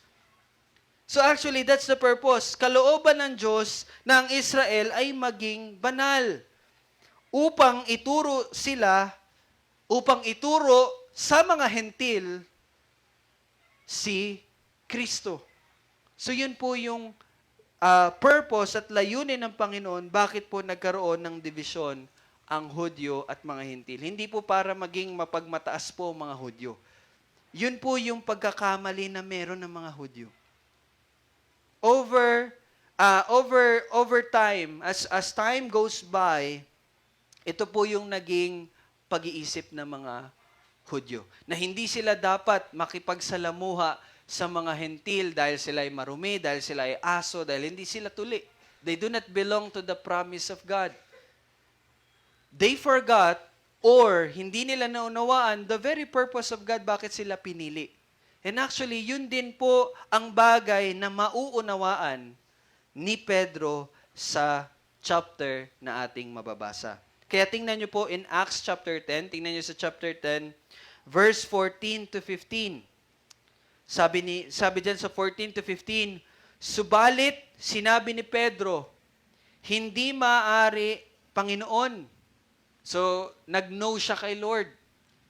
So actually, that's the purpose. Kalooban ng Diyos na ang Israel ay maging banal upang ituro sa mga hentil si Kristo. So yun po yung purpose at layunin ng Panginoon, bakit po nagkaroon ng division ang Hudyo at mga hentil. Hindi po para maging mapagmataas po ang mga Hudyo. Yun po yung pagkakamali na meron ng mga Hudyo. Over time, as time goes by, ito po yung naging pag-iisip ng mga Hudyo. Na hindi sila dapat makipagsalamuha sa mga hentil dahil sila ay marumi, dahil sila ay aso, dahil hindi sila tuli. They do not belong to the promise of God. They forgot or hindi nila naunawaan the very purpose of God, bakit sila pinili. And actually, yun din po ang bagay na mauunawaan ni Pedro sa chapter na ating mababasa. Kaya tingnan nyo po in Acts chapter 10, tingnan nyo sa chapter 10, verse 14 to 15. Sabi dyan sa 14 to 15, subalit, sinabi ni Pedro, hindi maaari, Panginoon. So, nag-no siya kay Lord.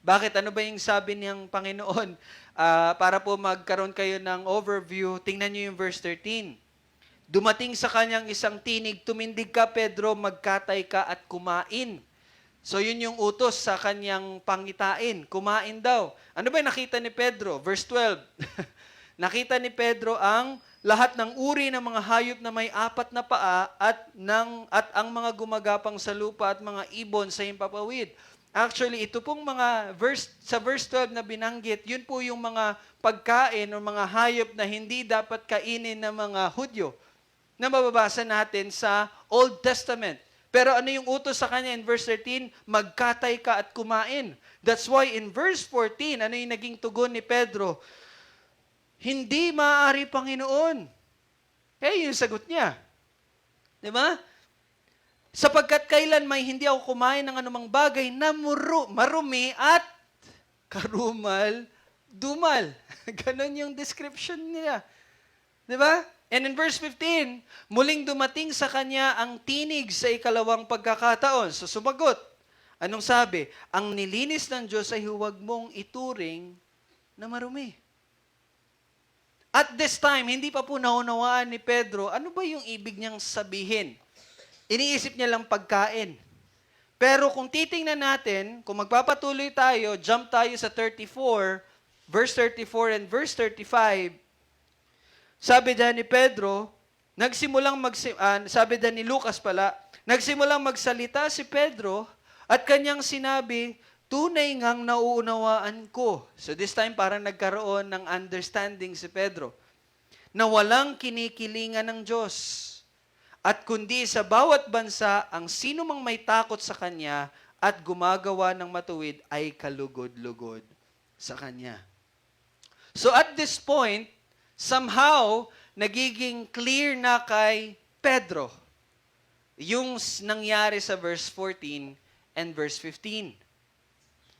Bakit? Ano ba yung sabi niyang Panginoon? Para po magkaroon kayo ng overview, tingnan niyo yung verse 13. Dumating sa kanyang isang tinig, tumindig ka, Pedro, magkatay ka at kumain. So yun yung utos sa kanyang pangitain, kumain daw. Ano ba yung nakita ni Pedro? Verse 12. Nakita ni Pedro ang lahat ng uri ng mga hayop na may apat na paa at ang mga gumagapang sa lupa at mga ibon sa himpapawid. Actually, ito pong mga sa verse 12 na binanggit, yun po yung mga pagkain o mga hayop na hindi dapat kainin ng mga Hudyo na mababasa natin sa Old Testament. Pero ano yung utos sa kanya in verse 13? Magkatay ka at kumain. That's why in verse 14, ano yung naging tugon ni Pedro? Hindi maaari, Panginoon. Yung sagot niya. Di ba? Sapagkat kailan may hindi ako kumain ng anumang bagay na marumi at karumal-dumal. Ganon yung description niya. Di ba? And in verse 15, muling dumating sa kanya ang tinig sa ikalawang pagkakataon. So sumagot. Anong sabi? Ang nilinis ng Diyos ay huwag mong ituring na marumi. At this time, hindi pa po naunawaan ni Pedro, ano ba yung ibig niyang sabihin? Iniisip niya lang pagkain. Pero kung titingnan natin, kung magpapatuloy tayo, jump tayo sa 34, verse 34 and verse 35, sabi dyan ni Pedro, sabi dyan ni Lucas pala, nagsimulang magsalita si Pedro at kanyang sinabi, tunay ngang nauunawaan ko. So this time parang nagkaroon ng understanding si Pedro na walang kinikilingan ng Diyos. At kundi sa bawat bansa, ang sino mang may takot sa Kanya at gumagawa ng matuwid ay kalugod-lugod sa Kanya. So at this point, somehow, nagiging clear na kay Pedro yung nangyari sa verse 14 and verse 15.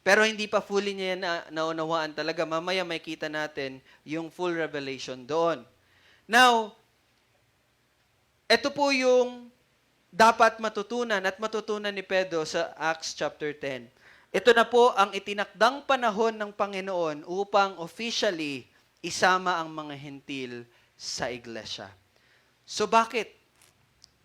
Pero hindi pa fully niya naunawaan talaga. Mamaya may kita natin yung full revelation doon. Now, ito po yung dapat matutunan at matutunan ni Pedro sa Acts chapter 10. Ito na po ang itinakdang panahon ng Panginoon upang officially isama ang mga hentil sa iglesia. So bakit?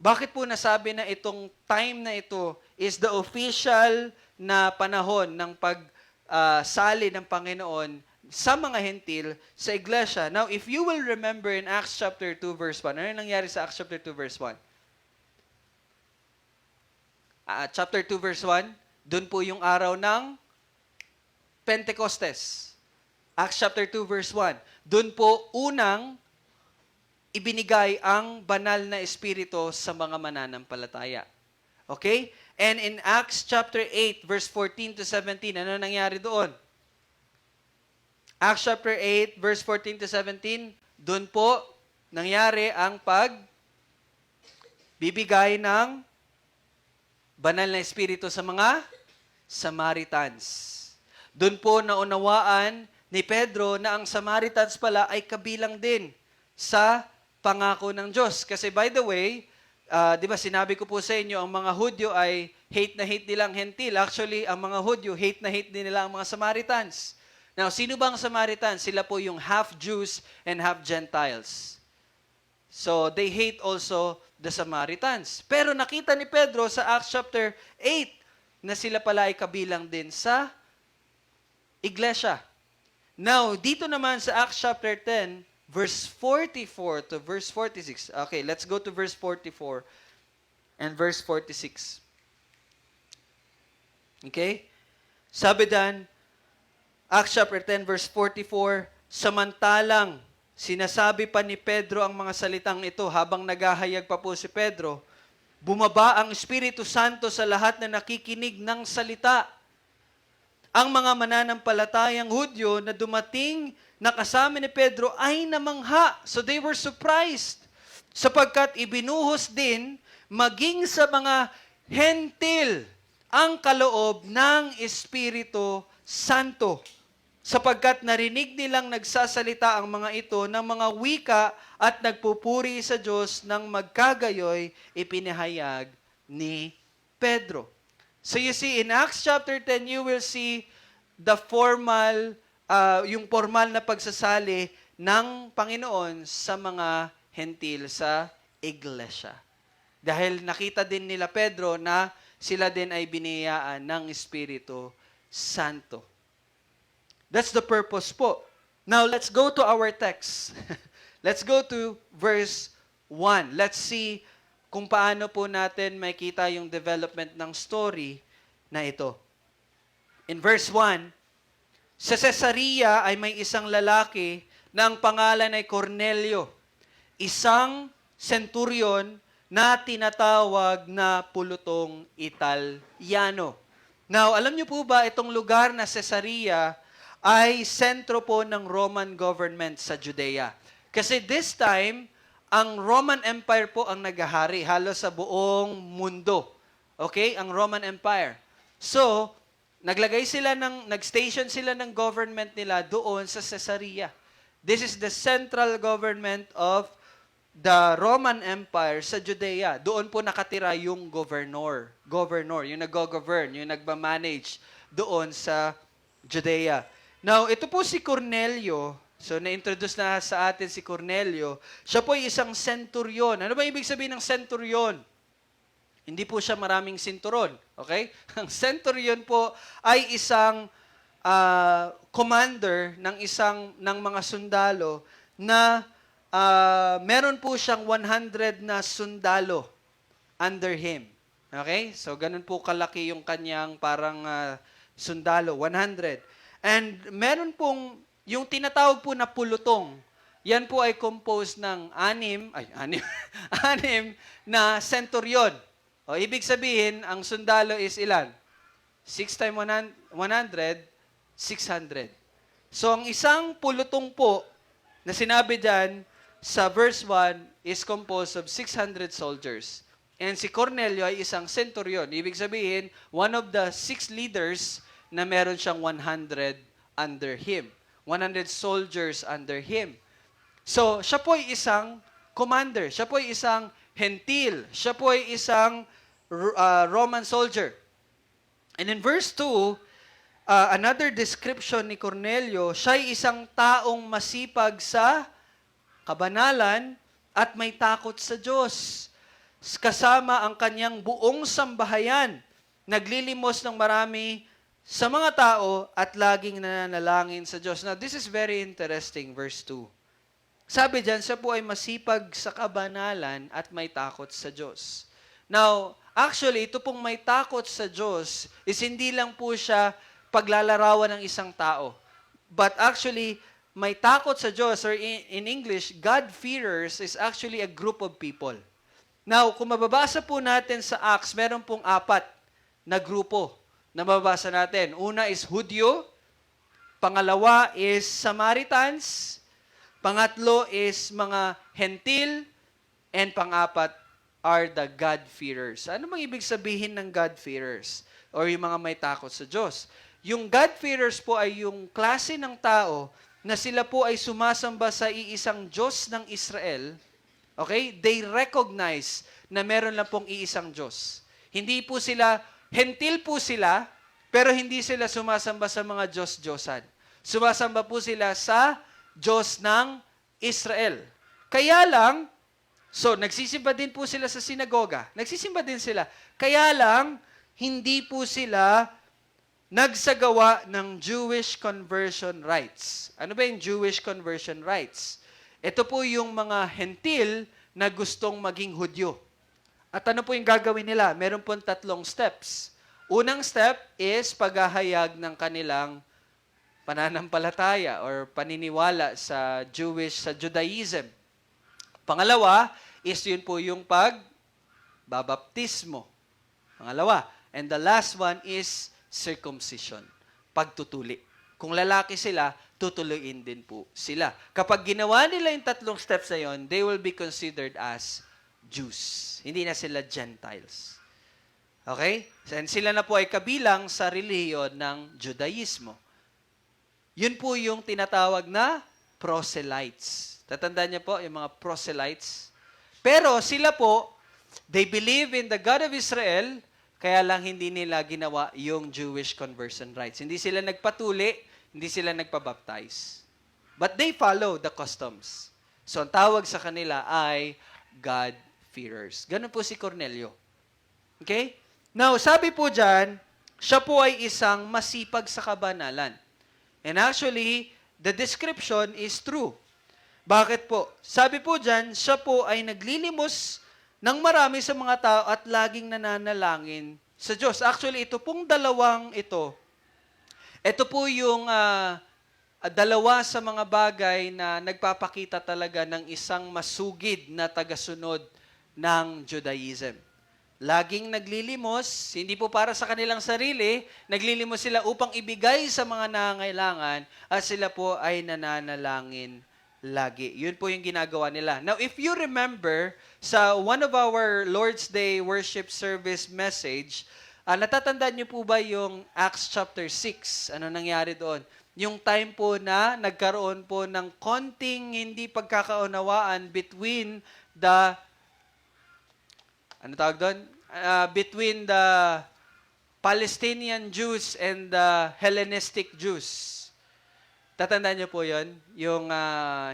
Bakit po nasabi na itong time na ito is the official na panahon ng pagsali ng Panginoon sa mga hentil sa iglesia? Now, if you will remember in Acts chapter 2 verse 1, ano yung nangyari sa Acts chapter 2 verse 1? Chapter 2 verse 1, dun po yung araw ng Pentecostes. Acts chapter 2 verse 1, dun po unang ibinigay ang banal na espiritu sa mga mananampalataya. Okay? And in Acts chapter 8, verse 14 to 17, ano nangyari doon? Acts chapter 8, verse 14 to 17, doon po nangyari ang bibigay ng banal na espiritu sa mga Samaritans. Doon po naunawaan ni Pedro na ang Samaritans pala ay kabilang din sa pangako ng Diyos. Kasi by the way, di ba sinabi ko po sa inyo, ang mga Hudyo ay hate na hate nilang Hentil. Actually, ang mga Hudyo, hate na hate din nila ang mga Samaritans. Now, sino bang Samaritans? Sila po yung half Jews and half Gentiles. So, they hate also the Samaritans. Pero nakita ni Pedro sa Acts chapter 8 na sila pala ay kabilang din sa iglesia. Now, dito naman sa Acts chapter 10, verse 44 to verse 46. Okay, let's go to verse 44 and verse 46. Okay? Sabi dan, Acts chapter 10, verse 44, samantalang sinasabi pa ni Pedro ang mga salitang ito habang naghahayag pa po si Pedro, bumaba ang Espiritu Santo sa lahat na nakikinig ng salita. Ang mga mananampalatayang Hudyo na dumating na kasama ni Pedro ay namangha. So they were surprised sapagkat ibinuhos din maging sa mga hentil ang kaloob ng Espiritu Santo. Sapagkat narinig nilang nagsasalita ang mga ito ng mga wika at nagpupuri sa Diyos ng magkagayoy ipinahayag ni Pedro. So you see, in Acts chapter 10, you will see the yung formal na pagsasali ng Panginoon sa mga hentil sa iglesia. Dahil nakita din nila Pedro na sila din ay biniyayaan ng Espiritu Santo. That's the purpose po. Now, let's go to our text. Let's go to verse 1. Let's see kung paano po natin makita yung development ng story na ito. In verse 1, sa Caesarea ay may isang lalaki na ang pangalan ay Cornelio, isang centurion na tinatawag na pulutong Italyano. Now, alam niyo po ba itong lugar na Caesarea ay sentro po ng Roman government sa Judea. Kasi this time, ang Roman Empire po ang naghahari halos sa buong mundo. Okay? Ang Roman Empire. So, nag-station sila ng government nila doon sa Caesarea. This is the central government of the Roman Empire sa Judea. Doon po nakatira yung governor, yung nag-govern, yung nagmamanage doon sa Judea. Now, ito po si Cornelio. So, na-introduce na sa atin si Cornelio. Siya po ay isang centurion. Ano ba ibig sabihin ng centurion? Hindi po siya maraming sinturon. Okay? Ang centurion po ay isang commander ng mga sundalo na meron po siyang 100 na sundalo under him. Okay? So, ganun po kalaki yung kanyang parang sundalo, 100. And meron pong, yung tinatawag po na pulutong, yan po ay composed ng anim na centurion. O, ibig sabihin, ang sundalo is ilan? 6 times 100, 600. So, ang isang pulutong po, na sinabi dyan sa verse 1, is composed of 600 soldiers. And si Cornelio ay isang centurion. Ibig sabihin, one of the 6 leaders na meron siyang 100 under him. 100 soldiers under him. So, siya po ay isang commander. Siya po ay isang hentil. Siya po ay isang Roman soldier. And in verse 2, another description ni Cornelio, siya ay isang taong masipag sa kabanalan at may takot sa Diyos. Kasama ang kanyang buong sambahayan, naglilimos ng marami sa mga tao at laging nananalangin sa Diyos. Now, this is very interesting, verse 2. Sabi dyan, siya po ay masipag sa kabanalan at may takot sa Diyos. Now, actually, ito pong may takot sa Diyos is hindi lang po siya paglalarawan ng isang tao. But actually, may takot sa Diyos, or in English, God-fearers is actually a group of people. Now, kung mababasa po natin sa Acts, meron pong 4 na grupo na mababasa natin. Una is Hudyo, pangalawa is Samaritans, pangatlo is mga Hentil, and pang-apat are the God-fearers. Ano mang ibig sabihin ng God-fearers? Or yung mga may takot sa Diyos? Yung God-fearers po ay yung klase ng tao na sila po ay sumasamba sa iisang Diyos ng Israel. Okay? They recognize na meron lang pong iisang Diyos. Hindi po sila, hentil po sila, pero hindi sila sumasamba sa mga Diyos-Diyosan. Sumasamba po sila sa Diyos ng Israel. Kaya lang, so nagsisimba din po sila sa sinagoga. Nagsisimba din sila. Kaya lang, hindi po sila nagsagawa ng Jewish conversion rites. Ano ba yung Jewish conversion rites? Ito po yung mga hentil na gustong maging Hudyo. At ano po yung gagawin nila? Meron po 3 steps. Unang step is paghahayag ng kanilang pananampalataya or paniniwala sa Judaism. Pangalawa is yun po yung pagbabaptismo. Pangalawa. And the last one is circumcision, pagtutuli. Kung lalaki sila, tutuloyin din po sila. Kapag ginawa nila yung 3 steps na yun, they will be considered as Jews. Hindi na sila Gentiles. Okay? And sila na po ay kabilang sa relihiyon ng Judaismo. Yun po yung tinatawag na proselytes. Tatandaan niyo po yung mga proselytes. Pero sila po, they believe in the God of Israel, kaya lang hindi nila ginawa yung Jewish conversion rites. Hindi sila nagpatuli, hindi sila nagpabaptize. But they follow the customs. So ang tawag sa kanila ay God-fearers. Ganun po si Cornelio. Okay? Now, sabi po dyan, siya po ay isang masipag sa kabanalan. And actually, the description is true. Bakit po? Sabi po dyan, siya po ay naglilimos ng marami sa mga tao at laging nananalangin sa Diyos. Actually, ito pong dalawang ito po yung dalawa sa mga bagay na nagpapakita talaga ng isang masugid na tagasunod ng Judaism. Laging naglilimos, hindi po para sa kanilang sarili, naglilimos sila upang ibigay sa mga nangangailangan at sila po ay nananalangin lagi. Yun po yung ginagawa nila. Now, if you remember, sa one of our Lord's Day worship service message, natatandaan niyo po ba yung Acts chapter 6? Ano nangyari doon? Yung time po na nagkaroon po ng konting hindi pagkakaunawaan between the, between the Palestinian Jews and the Hellenistic Jews. Tatandaan niyo po yun? Yung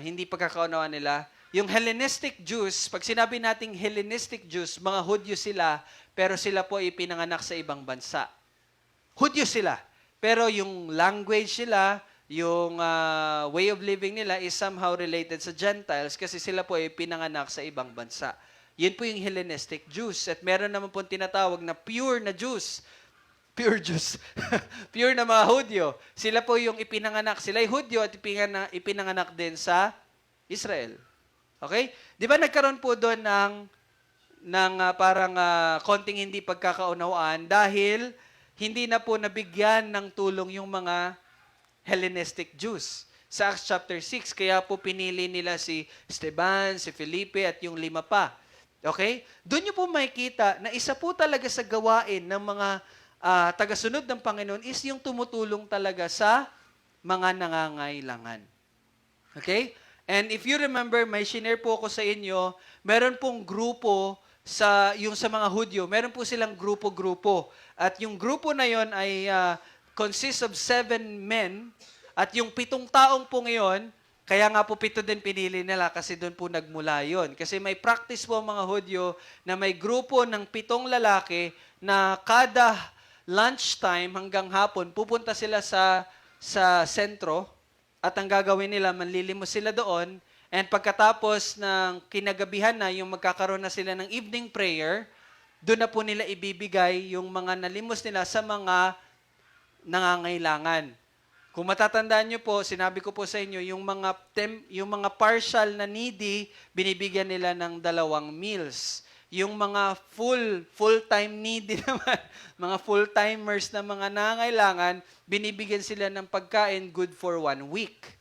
hindi pagkakaunawaan nila. Yung Hellenistic Jews, pag sinabi nating Hellenistic Jews, mga Hudyo sila, pero sila po ipinanganak sa ibang bansa. Hudyo sila. Pero yung language nila, yung way of living nila is somehow related sa Gentiles kasi sila po ipinanganak sa ibang bansa. Yun po yung Hellenistic Jews. At meron naman po tinatawag na pure na Jews. Pure Jews. Pure na mga Hudyo. Sila po yung ipinanganak. Sila ay Hudyo at ipinanganak din sa Israel. Okay? Di ba nagkaroon po doon ng parang konting hindi pagkakaunawaan dahil hindi na po nabigyan ng tulong yung mga Hellenistic Jews. Sa Acts chapter 6, kaya po pinili nila si Esteban, si Felipe at yung 5 pa. Okay? Doon nyo po makikita na isa po talaga sa gawain ng mga tagasunod ng Panginoon is yung tumutulong talaga sa mga nangangailangan. Okay? And if you remember, may shinare po ako sa inyo, meron pong grupo sa mga Hudyo, meron po silang grupo-grupo. At yung grupo na yon ay consists of 7 men at yung 7 taong po ngayon, kaya nga po 7 din pinili nila kasi doon po nagmula yon. Kasi may practice po mga Hudyo na may grupo ng 7 lalaki na kada lunchtime hanggang hapon, pupunta sila sa sentro at ang gagawin nila, manlilimos sila doon and pagkatapos ng kinagabihan na, yung magkakaroon na sila ng evening prayer, doon na po nila ibibigay yung mga nalimos nila sa mga nangangailangan. Kung matatandaan nyo po, sinabi ko po sa inyo, yung mga partial na needy, binibigyan nila ng 2 meals. Yung mga full-time needy naman, mga full-timers na mga nangailangan, binibigyan sila ng pagkain good for 1 week.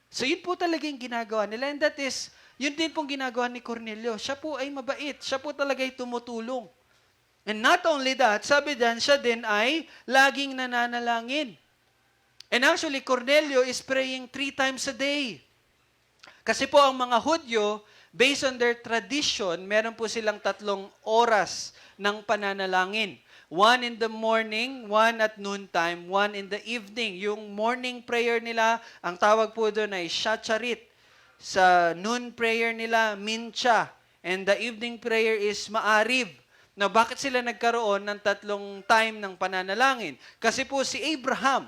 So yun po talaga yung ginagawa nila. And that is, yun din pong ginagawa ni Cornelio. Siya po ay mabait. Siya po talaga ay tumutulong. And not only that, sabi diyan, siya din ay laging nananalangin. And actually, Cornelio is praying 3 times a day. Kasi po ang mga Hudyo, based on their tradition, meron po silang 3 oras ng pananalangin. 1 in the morning, 1 at noontime, 1 in the evening. Yung morning prayer nila, ang tawag po doon ay shacharit. Sa noon prayer nila, mincha. And the evening prayer is ma'arib. Now, bakit sila nagkaroon ng 3 time ng pananalangin? Kasi po si Abraham,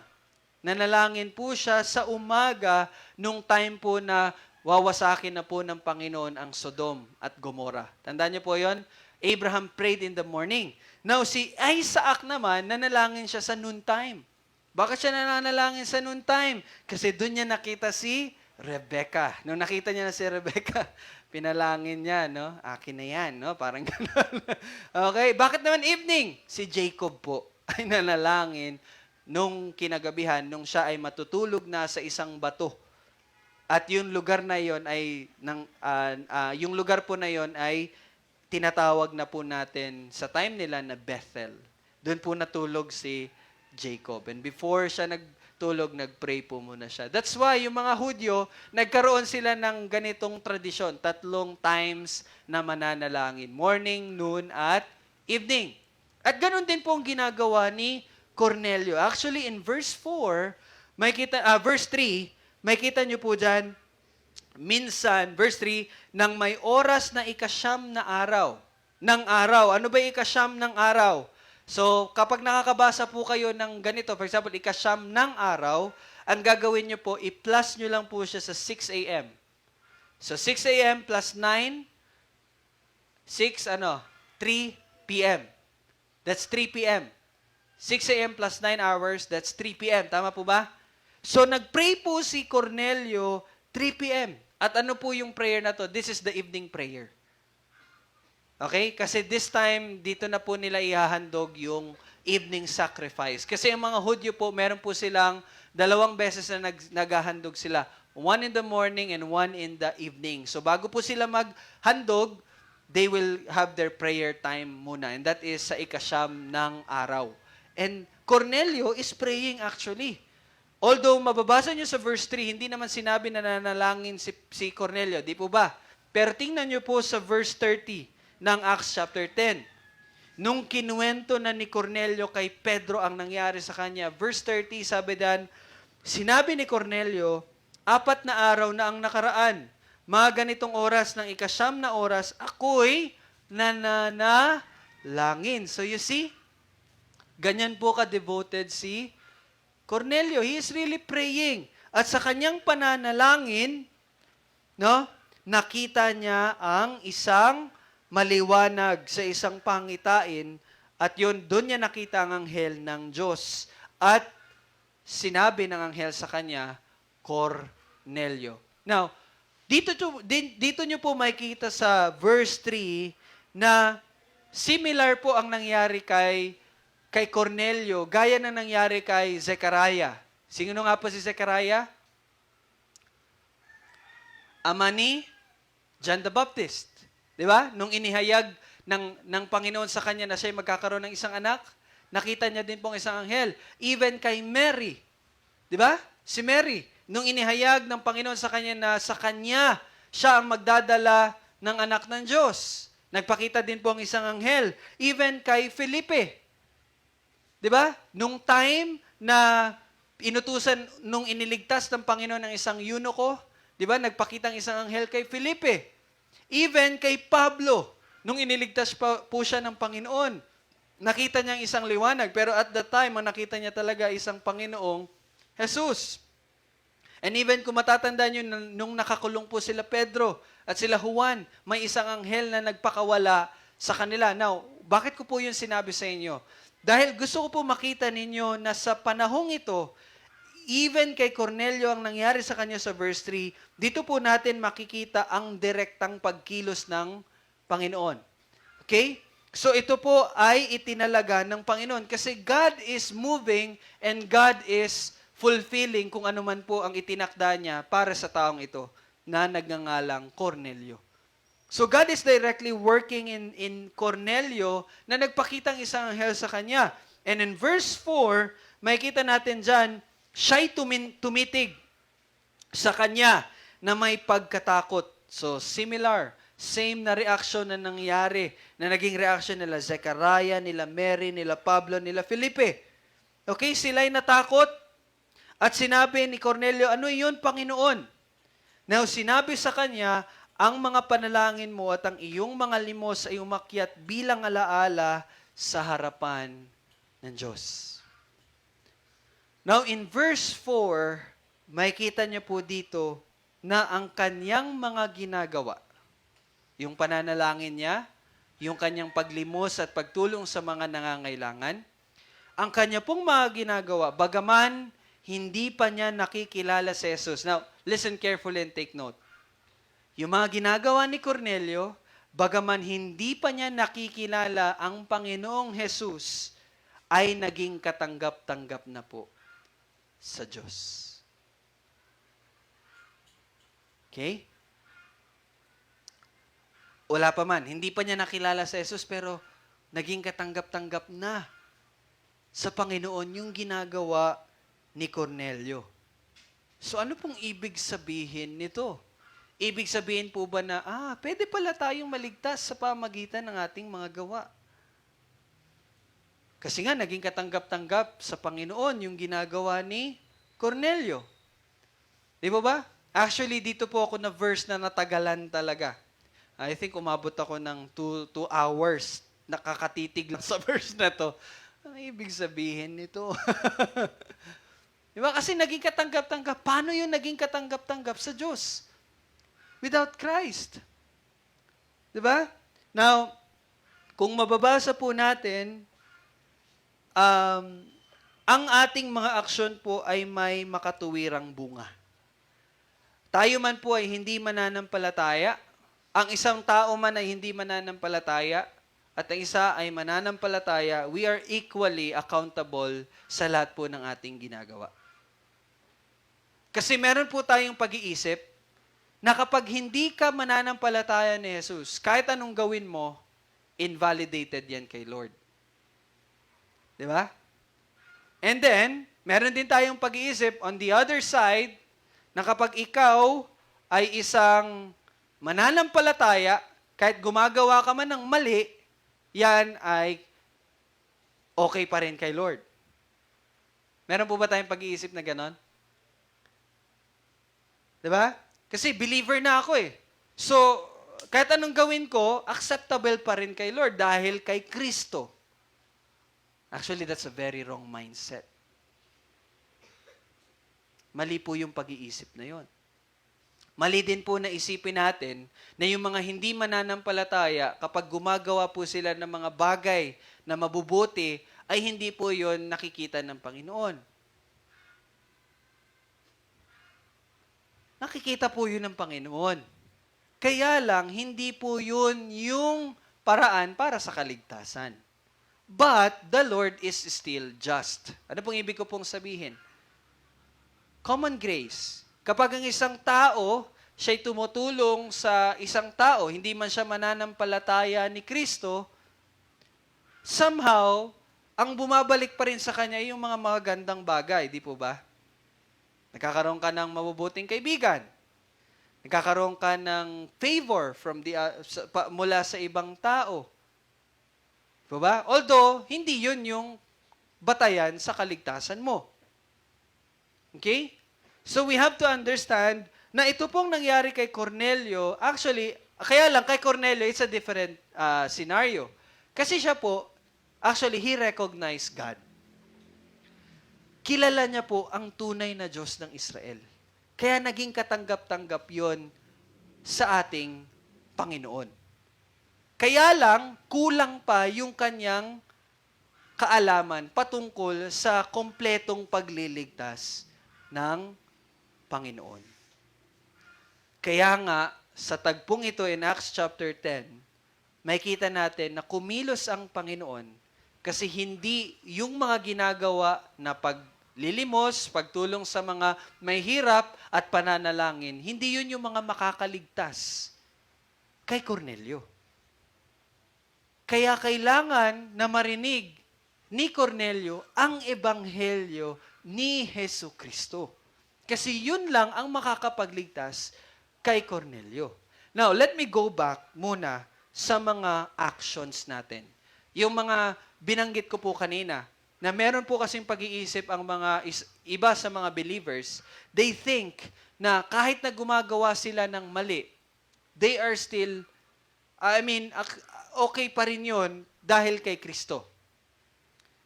nanalangin po siya sa umaga nung time po na wawasakin na po ng Panginoon ang Sodom at Gomorrah. Tandaan niyo po yon? Abraham prayed in the morning. Now, si Isaac naman, nanalangin siya sa noontime. Bakit siya nananalangin sa noontime? Kasi doon niya nakita si Rebecca. Nung nakita niya na si Rebecca, pinalangin niya, no? Akin na yan, no? Parang gano'n. Okay, bakit naman evening? Si Jacob po ay nanalangin nung kinagabihan, nung siya ay matutulog na sa isang bato. At yung lugar na yon ay yung lugar po na yon ay tinatawag na po natin sa time nila na Bethel. Doon po natulog si Jacob. And before siya nagtulog, nagpray po muna siya. That's why yung mga Hudyo, nagkaroon sila ng ganitong tradisyon, 3 times na mananalangin. Morning, noon, at evening. At ganoon din po ang ginagawa ni Cornelio. Actually, in verse 4, verse 3, may kita nyo po dyan, minsan, verse 3, nang may oras na 9 na araw. Ng araw. Ano ba yung 9 ng araw? So, kapag nakakabasa po kayo ng ganito, for example, 9 ng araw, ang gagawin nyo po, i-plus nyo lang po siya sa 6 a.m. So, 6 a.m. plus 9, 3 p.m. That's 3 p.m. 6 a.m. plus 9 hours, that's 3 p.m. Tama po ba? So, nag-pray po si Cornelio 3 p.m. At ano po yung prayer na to? This is the evening prayer. Okay? Kasi this time, dito na po nila ihahandog yung evening sacrifice. Kasi ang mga Hudyo po, meron po silang 2 beses na naghahandog sila. 1 in the morning and 1 in the evening. So, bago po sila maghandog, they will have their prayer time muna. And that is sa 9 ng araw. And Cornelio is praying actually. Although mababasa nyo sa verse 3, hindi naman sinabi na nanalangin si Cornelio. Di po ba? Pero tingnan nyo po sa verse 30 ng Acts chapter 10. Nung kinuwento na ni Cornelio kay Pedro ang nangyari sa kanya, verse 30, sabi dan, sinabi ni Cornelio, 4 na araw na ang nakaraan. Mga ganitong oras ng 9 na oras, ako'y nananalangin. So you see, ganyan po ka-devoted si Cornelio. He is really praying. At sa kanyang pananalangin, no, nakita niya ang isang maliwanag sa isang pangitain at yun, doon niya nakita ang anghel ng Diyos. At sinabi ng anghel sa kanya, Cornelio. Now, dito nyo po makikita sa verse 3 na similar po ang nangyari kay Cornelio, gaya na nangyari kay Zechariah. Sino nga po si Zechariah? Ama ni John the Baptist. Di ba? Nung inihayag ng Panginoon sa kanya na siya magkakaroon ng isang anak, nakita niya din pong isang anghel. Even kay Mary. Di ba? Si Mary, nung inihayag ng Panginoon sa kanya na sa kanya, siya ang magdadala ng anak ng Diyos. Nagpakita din po ang isang anghel. Even kay Felipe. Di ba? Nung time na inutusan, nung iniligtas ng Panginoon ng isang eunuko, di ba? Nagpakita ang isang anghel kay Felipe. Even kay Pablo, nung iniligtas po siya ng Panginoon, nakita niya ang isang liwanag. Pero at that time, ang nakita niya talaga isang Panginoong Jesus. And even kung matatandaan nyo, nung nakakulong po sila Pedro at sila Juan, may isang anghel na nagpakawala sa kanila. Now, bakit ko po yun sinabi sa inyo? Dahil gusto ko po makita ninyo na sa panahong ito, even kay Cornelio ang nangyari sa kanya sa verse 3, dito po natin makikita ang direktang pagkilos ng Panginoon. Okay? So ito po ay itinalaga ng Panginoon kasi God is moving and God is fulfilling kung ano man po ang itinakda niya para sa taong ito na nagngangalang Cornelio. So God is directly working in Cornelio na nagpakitang isang anghel sa kanya. And in verse 4, makikita natin dyan, siya'y tumitig sa kanya na may pagkatakot. So similar, same na reaction na nangyari, na naging reaction nila Zechariah, nila Mary, nila Pablo, nila Felipe. Okay, sila'y natakot at sinabi ni Cornelio, ano yun, Panginoon? Now, sinabi sa kanya, ang mga panalangin mo at ang iyong mga limos ay umakyat bilang alaala sa harapan ng Diyos. Now, in verse 4, makikita niyo po dito na ang kanyang mga ginagawa, yung pananalangin niya, yung kanyang paglimos at pagtulong sa mga nangangailangan, ang kanya pong mga ginagawa, bagaman hindi pa niya nakikilala si Jesus. Now, listen carefully and take note. Yung mga ginagawa ni Cornelio, bagaman hindi pa niya nakikilala ang Panginoong Jesus, ay naging katanggap-tanggap na po sa Diyos. Okay? Wala pa man, hindi pa niya nakilala sa Jesus, pero naging katanggap-tanggap na sa Panginoon yung ginagawa ni Cornelio. So ano pong ibig sabihin nito? Ibig sabihin po ba na, pwede pala tayong maligtas sa pamagitan ng ating mga gawa? Kasi nga, naging katanggap-tanggap sa Panginoon yung ginagawa ni Cornelio. Di ba ba? Actually, dito po ako na verse na natagalan talaga. I think umabot ako ng 2 hours nakakatitig lang sa verse na to. Ano ibig sabihin nito? Di ba? Kasi naging katanggap-tanggap. Paano yun naging katanggap-tanggap sa Diyos? Without Christ. Di ba? Now, kung mababasa po natin, ang ating mga aksyon po ay may makatuwirang bunga. Tayo man po ay hindi mananampalataya, ang isang tao man ay hindi mananampalataya, at ang isa ay mananampalataya, we are equally accountable sa lahat po ng ating ginagawa. Kasi meron po tayong pag-iisip na kapag hindi ka mananampalataya ni Jesus, kahit anong gawin mo, invalidated yan kay Lord. Di ba? And then, meron din tayong pag-iisip on the other side na kapag ikaw ay isang mananampalataya, kahit gumagawa ka man ng mali, yan ay okay pa rin kay Lord. Meron po ba tayong pag-iisip na ganon? Diba? Kasi believer na ako eh. So, kahit anong gawin ko, acceptable pa rin kay Lord dahil kay Kristo. Actually, that's a very wrong mindset. Mali po yung pag-iisip na yon. Mali din po na isipin natin na yung mga hindi mananampalataya, kapag gumagawa po sila ng mga bagay na mabubuti, ay hindi po yon nakikita ng Panginoon. Nakikita po yun ng Panginoon. Kaya lang, hindi po yun yung paraan para sa kaligtasan. But the Lord is still just. Ano pong ibig ko pong sabihin? Common grace. Kapag ang isang tao, siya'y tumutulong sa isang tao, hindi man siya mananampalataya ni Kristo, somehow, ang bumabalik pa rin sa kanya yung mga magagandang bagay, di po ba? Nagkakaroon ka ng mabubuting kaibigan. Nagkakaroon ka ng favor from mula sa ibang tao. Di ba? Although, hindi yun yung batayan sa kaligtasan mo. Okay? So we have to understand na ito pong nangyari kay Cornelio, actually, kaya lang kay Cornelio, it's a different scenario. Kasi siya po, actually, he recognized God. Kilala niya po ang tunay na Diyos ng Israel. Kaya naging katanggap-tanggap yon sa ating Panginoon. Kaya lang, kulang pa yung kanyang kaalaman patungkol sa kompletong pagliligtas ng Panginoon. Kaya nga, sa tagpong ito in Acts chapter 10, makikita natin na kumilos ang Panginoon kasi hindi yung mga ginagawa na paglilimos, pagtulong sa mga may hirap at pananalangin, hindi yun yung mga makakaligtas kay Cornelio. Kaya kailangan na marinig ni Cornelio ang ebanghelyo ni Hesu Kristo. Kasi yun lang ang makakapagligtas kay Cornelio. Now, let me go back muna sa mga actions natin. Yung mga binanggit ko po kanina, na meron po kasing pag-iisip ang mga iba sa mga believers, they think na kahit na gumagawa sila ng mali, they are still, okay pa rin yun dahil kay Kristo.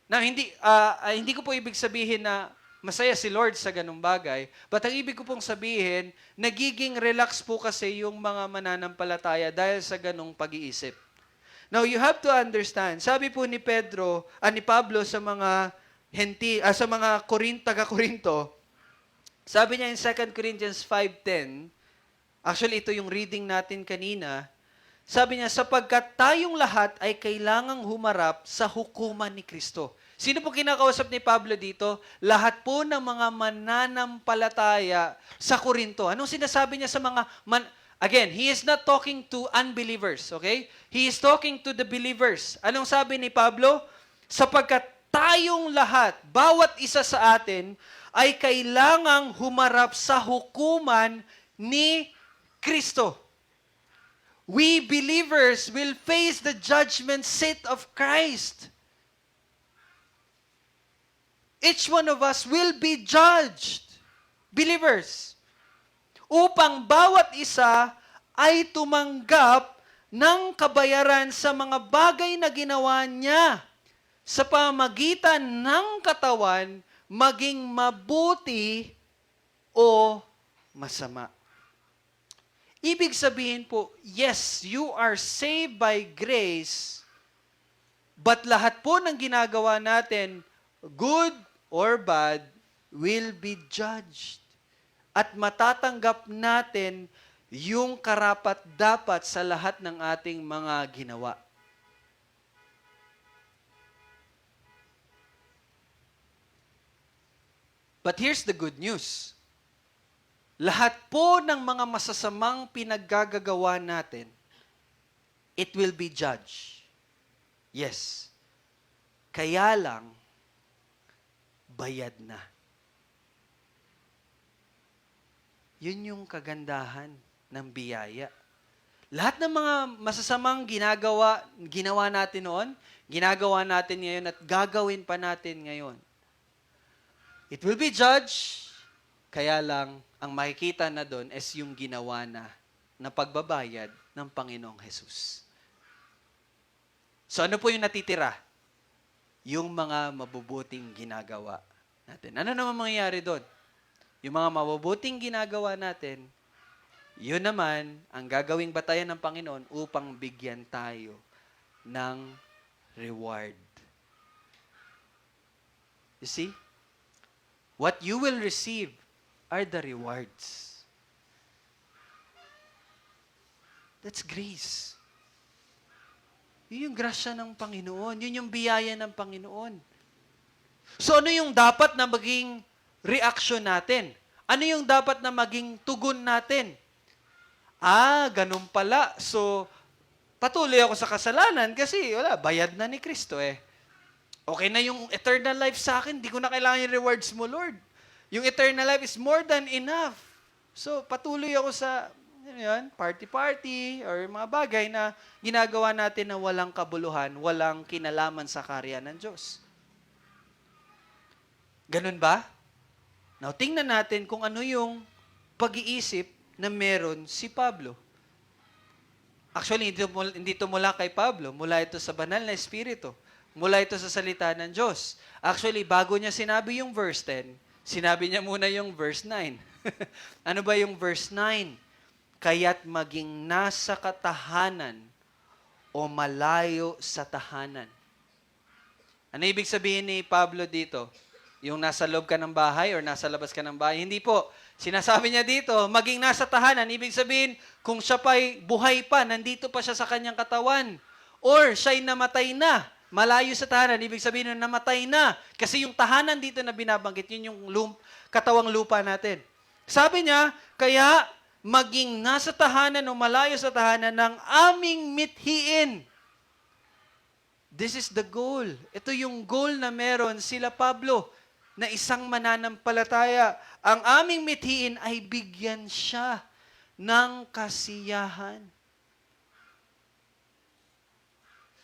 Now, hindi ko po ibig sabihin na masaya si Lord sa ganung bagay, but ang ibig ko pong sabihin, nagiging relax po kasi yung mga mananampalataya dahil sa ganung pag-iisip. Now, you have to understand, sabi po ni Pablo sa mga sa mga taga-Korinto, sabi niya in 2 Corinthians 5:10, actually ito yung reading natin kanina, sabi niya, sapagkat tayong lahat ay kailangang humarap sa hukuman ni Kristo. Sino po kinakausap ni Pablo dito? Lahat po ng mga mananampalataya sa Korinto. Anong sinasabi niya sa mga Again, he is not talking to unbelievers, okay? He is talking to the believers. Anong sabi ni Pablo? Sapagkat tayong lahat, bawat isa sa atin, ay kailangang humarap sa hukuman ni Kristo. We believers will face the judgment seat of Christ. Each one of us will be judged. Believers. Upang bawat isa ay tumanggap ng kabayaran sa mga bagay na ginawa niya sa pamagitan ng katawan, maging mabuti o masama. Ibig sabihin po, yes, you are saved by grace, but lahat po ng ginagawa natin, good or bad, will be judged. At matatanggap natin yung karapat-dapat sa lahat ng ating mga ginawa. But here's the good news. Lahat po ng mga masasamang pinaggagawa natin, it will be judged. Yes. Kaya lang, bayad na. Yun yung kagandahan ng biyaya. Lahat ng mga masasamang ginawa natin noon, ginagawa natin ngayon at gagawin pa natin ngayon. It will be judged, kaya lang, ang makikita na doon is yung ginawa na pagbabayad ng Panginoong Jesus. So ano po yung natitira? Yung mga mabubuting ginagawa natin. Ano naman mangyayari doon? Yung mga mabubuting ginagawa natin, yun naman ang gagawing batayan ng Panginoon upang bigyan tayo ng reward. You see? What you will receive are the rewards. That's grace. Yun yung grasya ng Panginoon. Yun yung biyaya ng Panginoon. So ano yung dapat na maging reaction natin? Ano yung dapat na maging tugon natin? Ganun pala. So, patuloy ako sa kasalanan kasi bayad na ni Kristo eh. Okay na yung eternal life sa akin, di ko na kailangan yung rewards mo, Lord. Yung eternal life is more than enough. So, patuloy ako sa party-party or mga bagay na ginagawa natin na walang kabuluhan, walang kinalaman sa karya ng Diyos. Ganun ba? Now, tingnan natin kung ano yung pag-iisip na meron si Pablo. Actually, hindi ito mula kay Pablo. Mula ito sa banal na Espiritu. Mula ito sa salita ng Diyos. Actually, bago niya sinabi yung verse 10, sinabi niya muna yung verse 9. Ano ba yung verse 9? Kaya't maging nasa katahanan o malayo sa tahanan. Ano ibig sabihin ni Pablo dito? Yung nasa loob ka ng bahay or nasa labas ka ng bahay. Hindi po. Sinasabi niya dito, maging nasa tahanan. Ibig sabihin, kung siya pa'y buhay pa, nandito pa siya sa kanyang katawan. Or siya'y namatay na, malayo sa tahanan. Ibig sabihin na namatay na. Kasi yung tahanan dito na binabanggit, yun yung katawang lupa natin. Sabi niya, kaya maging nasa tahanan o malayo sa tahanan ng aming mithiin. This is the goal. Ito yung goal na meron sila Pablo na isang mananampalataya. Ang aming mithiin ay bigyan siya ng kasiyahan.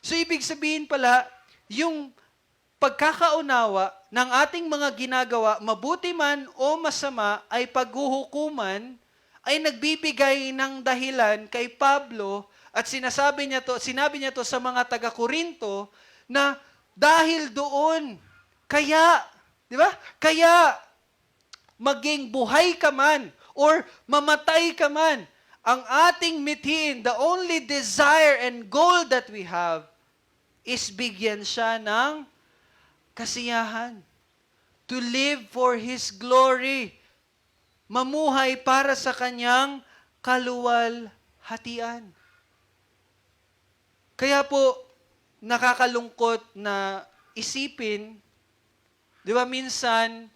So, ibig sabihin pala, yung pagkakaunawa ng ating mga ginagawa, mabuti man o masama, ay paghuhukuman, ay nagbibigay ng dahilan kay Pablo at sinabi niya to sa mga taga-Korinto na dahil doon, kaya, di ba? Kaya, maging buhay ka man or mamatay ka man, ang ating mithiin, the only desire and goal that we have is bigyan siya ng kasiyahan. To live for His glory. Mamuhay para sa kanyang kaluwalhatian. Kaya po, nakakalungkot na isipin, di ba minsan,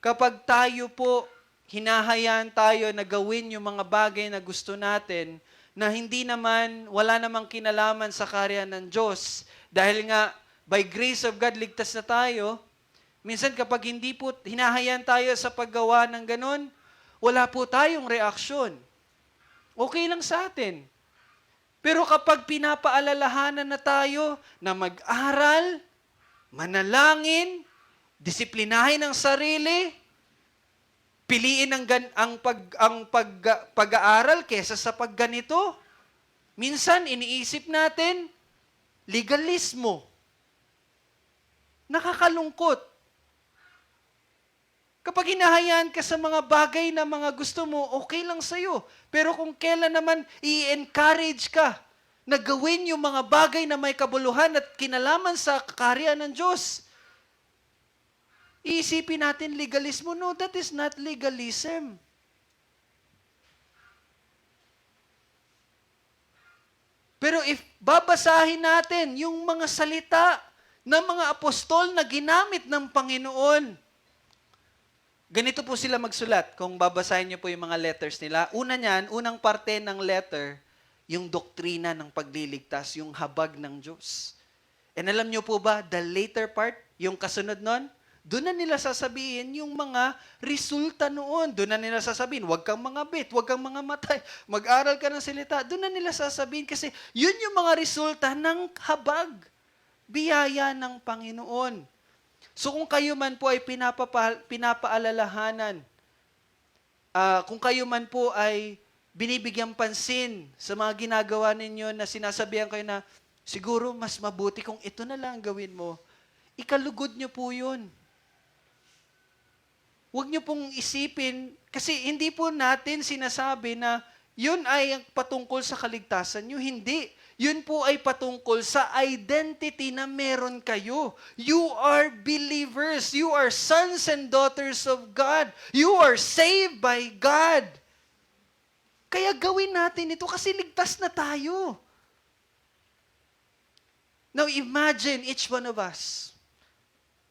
kapag tayo po, hinahayaan tayo na gawin yung mga bagay na gusto natin, na hindi naman, wala namang kinalaman sa karya ng Diyos. Dahil nga, by grace of God, ligtas na tayo. Minsan kapag hindi po, hinahayaan tayo sa paggawa ng ganun, wala po tayong reaksyon. Okay lang sa atin. Pero kapag pinapaalalahanan na tayo na mag-aral, manalangin, disiplinahin ang sarili, piliin ang pag-aaral kesa sa pagganito, minsan iniisip natin, legalismo. Nakakalungkot. Kapag hinahayaan ka sa mga bagay na mga gusto mo, okay lang sa'yo. Pero kung kailan naman i-encourage ka na gawin yung mga bagay na may kabuluhan at kinalaman sa karya ng Diyos, iisipin natin legalismo. No, that is not legalism. Pero if babasahin natin yung mga salita ng mga apostol na ginamit ng Panginoon, ganito po sila magsulat kung babasahin niyo po yung mga letters nila. Unang parte ng letter, yung doktrina ng pagliligtas, yung habag ng Diyos. And alam niyo po ba, the later part, yung kasunod nun, doon na nila sasabihin yung mga resulta noon. Doon na nila sasabihin, huwag kang mangabit, huwag kang mangamatay, mag-aral ka ng salita. Doon na nila sasabihin kasi yun yung mga resulta ng habag, biyaya ng Panginoon. So kung kayo man po ay pinapaalalahanan, kung kayo man po ay binibigyang pansin sa mga ginagawa ninyo na sinasabihan kayo na siguro mas mabuti kung ito na lang gawin mo, ikalugod nyo po yun. Huwag nyo pong isipin, kasi hindi po natin sinasabi na yun ay patungkol sa kaligtasan nyo. Hindi. Yun po ay patungkol sa identity na meron kayo. You are believers. You are sons and daughters of God. You are saved by God. Kaya gawin natin ito kasi ligtas na tayo. Now imagine each one of us.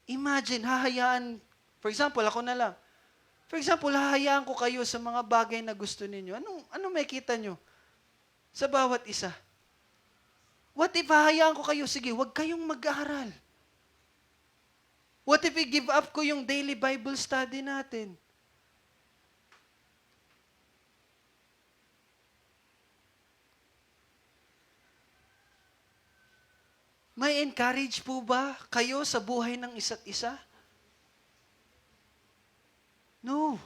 Imagine, hahayaan, for example, ako na lang. For example, hahayaan ko kayo sa mga bagay na gusto ninyo. Anong makikita nyo sa bawat isa? What if hahayaan ko kayo, sige, huwag kayong mag-aaral? What if i-give up ko yung daily Bible study natin? May encourage po ba kayo sa buhay ng isa't isa? No.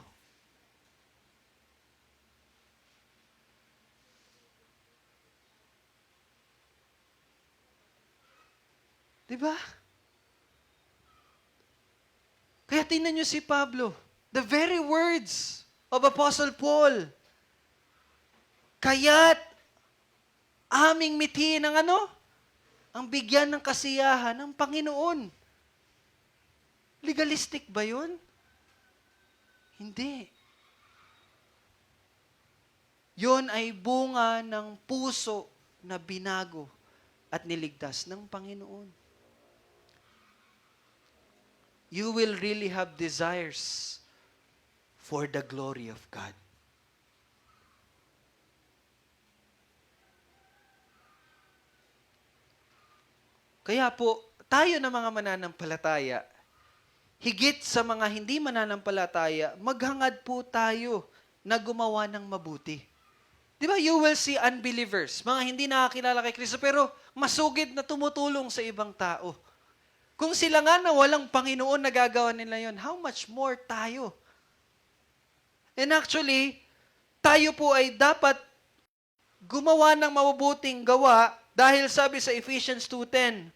Diba? Kaya tingnan nyo si Pablo. The very words of Apostle Paul. Kaya't aming mithiin ng ano? Ang bigyan ng kasiyahan ng Panginoon. Legalistic ba yun? Hindi. Yun ay bunga ng puso na binago at niligtas ng Panginoon. You will really have desires for the glory of God. Kaya po, tayo na mga mananampalataya, higit sa mga hindi mananampalataya, maghangad po tayo na gumawa ng mabuti. Di ba, you will see unbelievers, mga hindi nakakilala kay Kristo, pero masugid na tumutulong sa ibang tao. Kung sila nga na walang Panginoon nagagawa nila yon, how much more tayo? And actually, tayo po ay dapat gumawa ng mabubuting gawa dahil sabi sa Ephesians 2:10,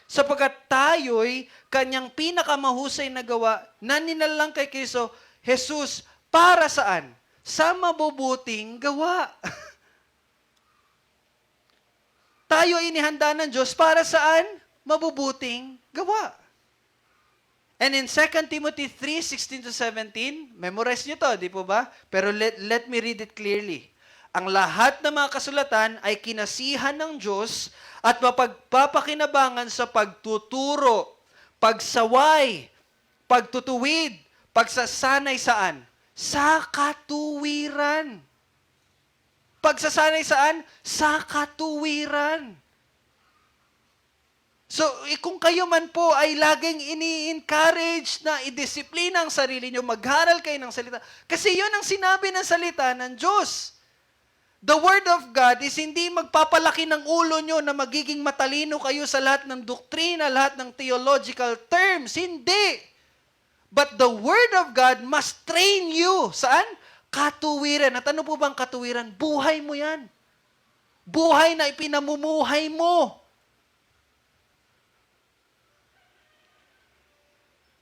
sapagkat tayo'y kanyang pinakamahusay na gawa na ninalang kay Kristo, Jesus, para saan? Sa mabubuting gawa. Tayo inihanda ng Diyos para saan? Mabubuting gawa. And in 2 Timothy 3:16-17, memorize nyo to, di po ba? Pero let me read it clearly. Ang lahat ng mga kasulatan ay kinasihan ng Diyos at mapagpapakinabangan sa pagtuturo, pagsaway, pagtutuwid, pagsasanay saan? Sa katuwiran. Pagsasanay saan? Sa katuwiran. So, kung kayo man po ay laging ini-encourage na idisiplina ang sarili nyo, magharal kayo ng salita. Kasi yun ang sinabi ng salita ng Diyos. The Word of God is hindi magpapalaki ng ulo nyo na magiging matalino kayo sa lahat ng doktrina, lahat ng theological terms. Hindi. But the Word of God must train you. Saan? Katuwiran. At ano po bang katuwiran? Buhay mo yan. Buhay na ipinamumuhay mo.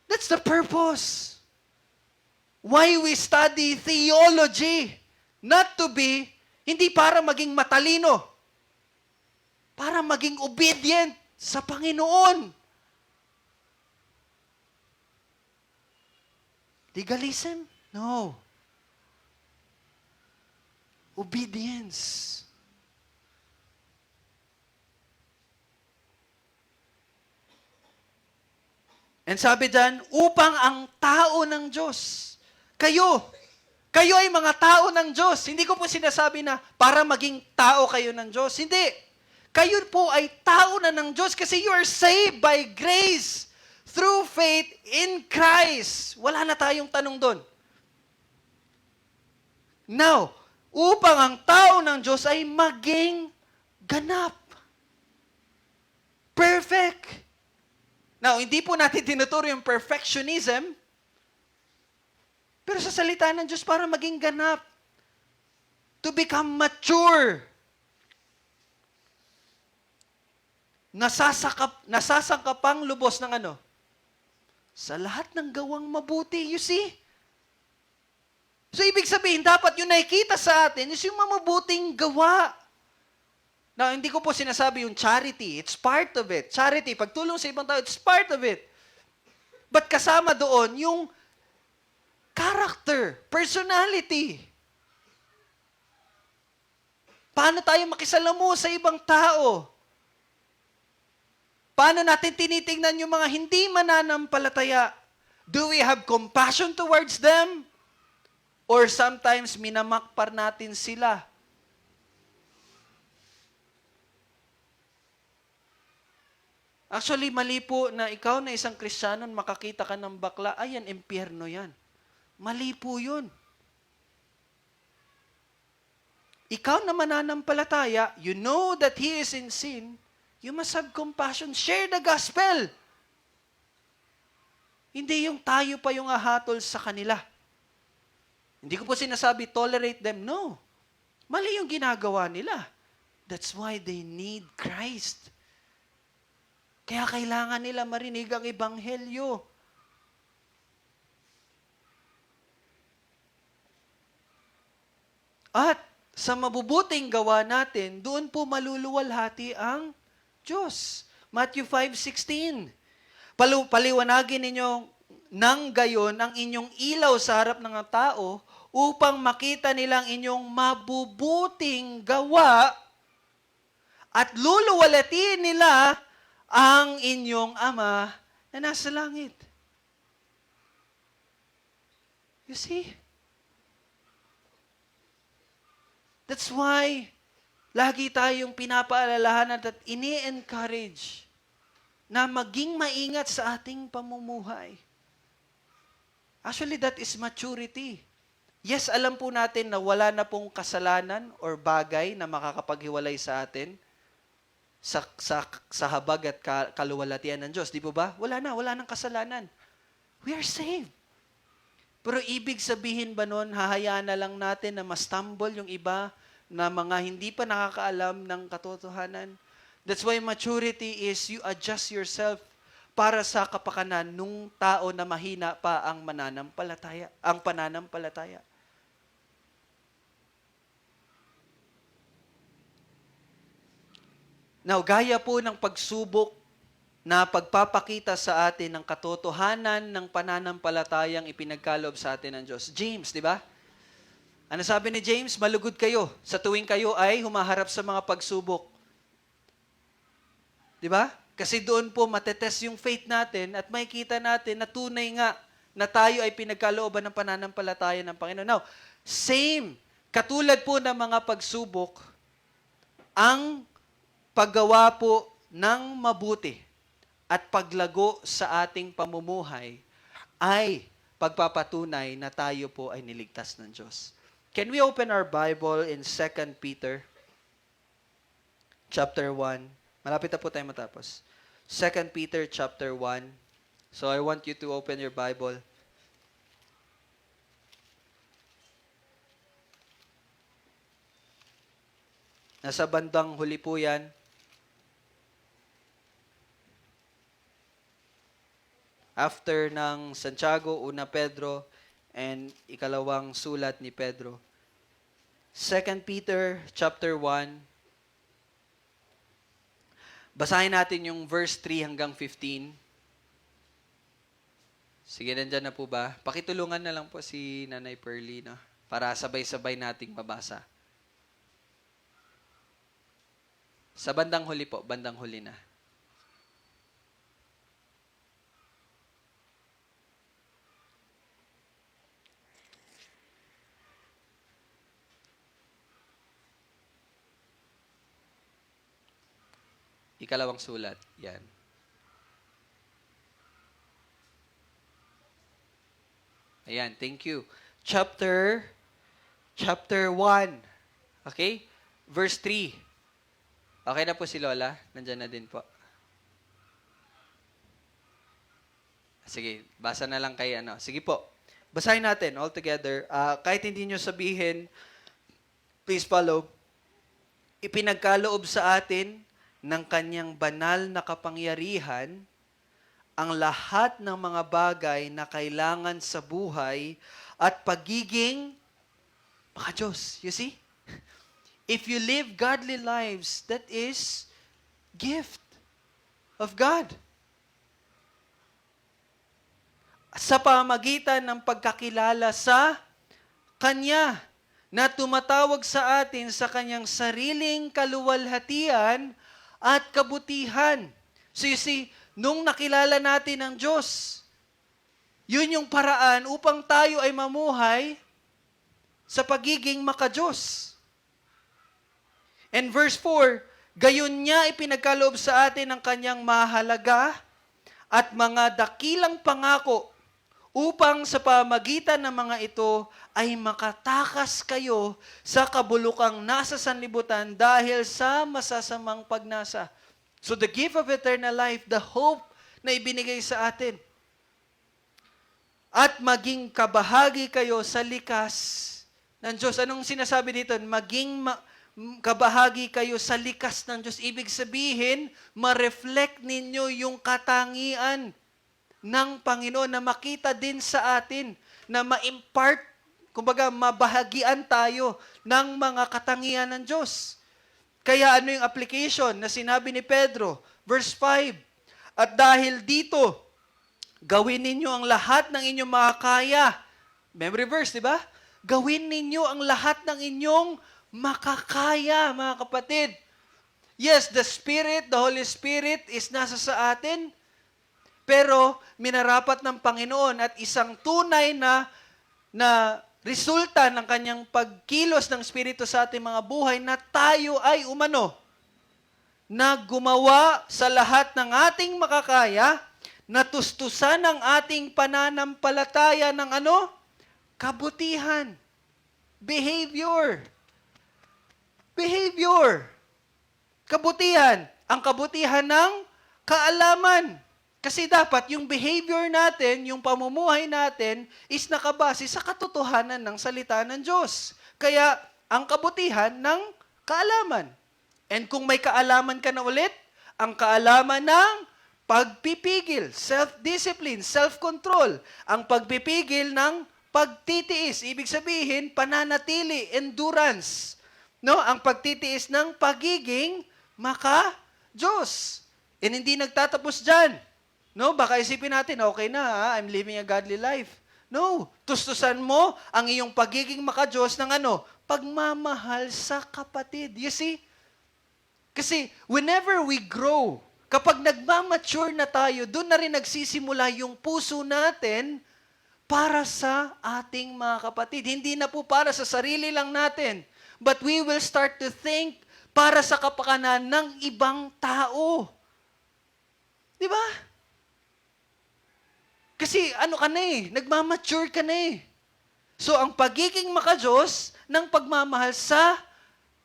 That's the purpose. Why we study theology. Not to be, hindi para maging matalino. Para maging obedient sa Panginoon. Legalism? No. Obedience. And sabi dyan, upang ang tao ng Diyos, kayo ay mga tao ng Diyos. Hindi ko po sinasabi na para maging tao kayo ng Diyos. Hindi. Kayo po ay tao na ng Diyos kasi you are saved by grace through faith in Christ. Wala na tayong tanong doon. Now, upang ang tao ng Diyos ay maging ganap. Perfect. Now, hindi po natin tinuturo yung perfectionism, pero sa salita ng Diyos para maging ganap. To become mature. Nasasangkapang lubos ng ano? Sa lahat ng gawang mabuti, you see? So, ibig sabihin, dapat yung nakikita sa atin is yung mabuting gawa. Now, hindi ko po sinasabi yung charity. It's part of it. Charity, pagtulong sa ibang tao, it's part of it. But kasama doon, yung character, personality. Paano tayo makisalamu sa ibang tao? Paano natin tinitingnan yung mga hindi mananampalataya? Do we have compassion towards them? Or sometimes minamakpar natin sila? Actually, mali po na ikaw na isang Kristiyano, makakita ka ng bakla, ayan, impyerno yan. Mali po yun. Ikaw na mananampalataya, you know that he is in sin, you must have compassion. Share the gospel. Hindi yung tayo pa yung ahatol sa kanila. Hindi ko po sinasabi, tolerate them. No. Mali yung ginagawa nila. That's why they need Christ. Kaya kailangan nila marinig ang ebanghelyo. At sa mabubuting gawa natin, doon po maluluwalhati ang Diyos. Matthew 5:16. Paliwanagin ninyo nang gayon ang inyong ilaw sa harap ng mga tao upang makita nilang inyong mabubuting gawa at luluwalatiin nila ang inyong Ama na nasa langit. You see? That's why lagi tayong pinapaalalahanan at ini-encourage na maging maingat sa ating pamumuhay. Actually, that is maturity. Yes, alam po natin na wala na pong kasalanan or bagay na makakapaghiwalay sa atin sa habag at kaluwalhatian ng Diyos. Di po ba? Wala nang kasalanan. We are saved. Pero ibig sabihin ba nun, hahayaan na lang natin na ma-stumble yung iba na mga hindi pa nakakaalam ng katotohanan? That's why maturity is you adjust yourself para sa kapakanan nung tao na mahina pa ang pananampalataya. Now, gaya po ng pagsubok na pagpapakita sa atin ng katotohanan ng pananampalatayang ipinagkaloob sa atin ng Diyos. James, di ba? Ano sabi ni James? Malugod kayo sa tuwing kayo ay humaharap sa mga pagsubok. Di ba? Kasi doon po matetest yung faith natin at makikita natin na tunay nga na tayo ay pinagkalooban ng pananampalataya ng Panginoon. Now, same, katulad po ng mga pagsubok, ang paggawa po ng mabuti at paglago sa ating pamumuhay ay pagpapatunay na tayo po ay niligtas ng Diyos. Can we open our Bible in 2 Peter chapter 1? Malapit na po tayo matapos. 2 Peter chapter 1. So I want you to open your Bible. Nasa bandang huli po yan. After ng Santiago, una Pedro, and ikalawang sulat ni Pedro. 2 Peter chapter 1. Basahin natin yung verse 3 hanggang 15. Sige, nandyan na po ba? Pakitulungan na lang po si Nanay Pearly, no? Para sabay-sabay nating mabasa. Sa bandang huli po, bandang huli na. Ikalawang sulat. Yan. Ayan, thank you. Chapter 1. Okay? Verse 3. Okay na po si Lola? Nandyan na din po. Sige, basa na lang kay ano. Sige po. Basahin natin all together. Kahit hindi nyo sabihin, please follow. Ipinagkaloob sa atin ng kanyang banal na kapangyarihan ang lahat ng mga bagay na kailangan sa buhay at pagiging maka-Diyos. You see? If you live godly lives, that is gift of God. Sa pamagitan ng pagkakilala sa Kanya na tumatawag sa atin sa Kanyang sariling kaluwalhatian at kabutihan. So you see, nung nakilala natin ang Diyos, yun yung paraan upang tayo ay mamuhay sa pagiging maka-Diyos. And verse 4, gayon niya ipinagkaloob sa atin ang kanyang mahalaga at mga dakilang pangako upang sa pamagitan ng mga ito ay makatakas kayo sa kabulukang nasa sanlibutan dahil sa masasamang pagnasa. So the gift of eternal life, the hope na ibinigay sa atin. At maging kabahagi kayo sa likas ng Diyos. Anong sinasabi dito? Maging kabahagi kayo sa likas ng Diyos. Ibig sabihin, ma-reflect ninyo yung katangian ng Panginoon na makita din sa atin, na ma-impart, kumbaga mabahagian tayo ng mga katangian ng Diyos. Kaya ano yung application na sinabi ni Pedro? Verse 5, at dahil dito, Gawin ninyo ang lahat ng inyong makakaya. Memory verse, di ba? Gawin ninyo ang lahat ng inyong makakaya, mga kapatid. Yes, the Spirit, the Holy Spirit is nasa sa atin, pero minarapat ng Panginoon at isang tunay na resulta ng kanyang pagkilos ng Espiritu sa ating mga buhay na tayo ay umano na gumawa sa lahat ng ating makakaya, natustusan ang ating pananampalataya ng ano? Kabutihan. Behavior. Behavior. Kabutihan. Ang kabutihan ng kaalaman. Kasi dapat yung behavior natin, yung pamumuhay natin, is nakabase sa katotohanan ng salita ng Diyos. Kaya, ang kabutihan ng kaalaman. And kung may kaalaman ka na ulit, ang kaalaman ng pagpipigil, self-discipline, self-control. Ang pagpipigil ng pagtitiis. Ibig sabihin, pananatili, endurance. No? Ang pagtitiis ng pagiging maka-Diyos. And hindi nagtatapos dyan. No, baka isipin natin, okay na, I'm living a godly life. No, tustusan mo ang iyong pagiging maka-Diyos ng ano? Pagmamahal sa kapatid. You see? Kasi whenever we grow, kapag nagmamature na tayo, doon na rin nagsisimula yung puso natin para sa ating mga kapatid. Hindi na po para sa sarili lang natin. But we will start to think para sa kapakanan ng ibang tao. Di ba? Kasi ano ka na nagmamature ka na So, ang pagiging maka-Diyos ng pagmamahal sa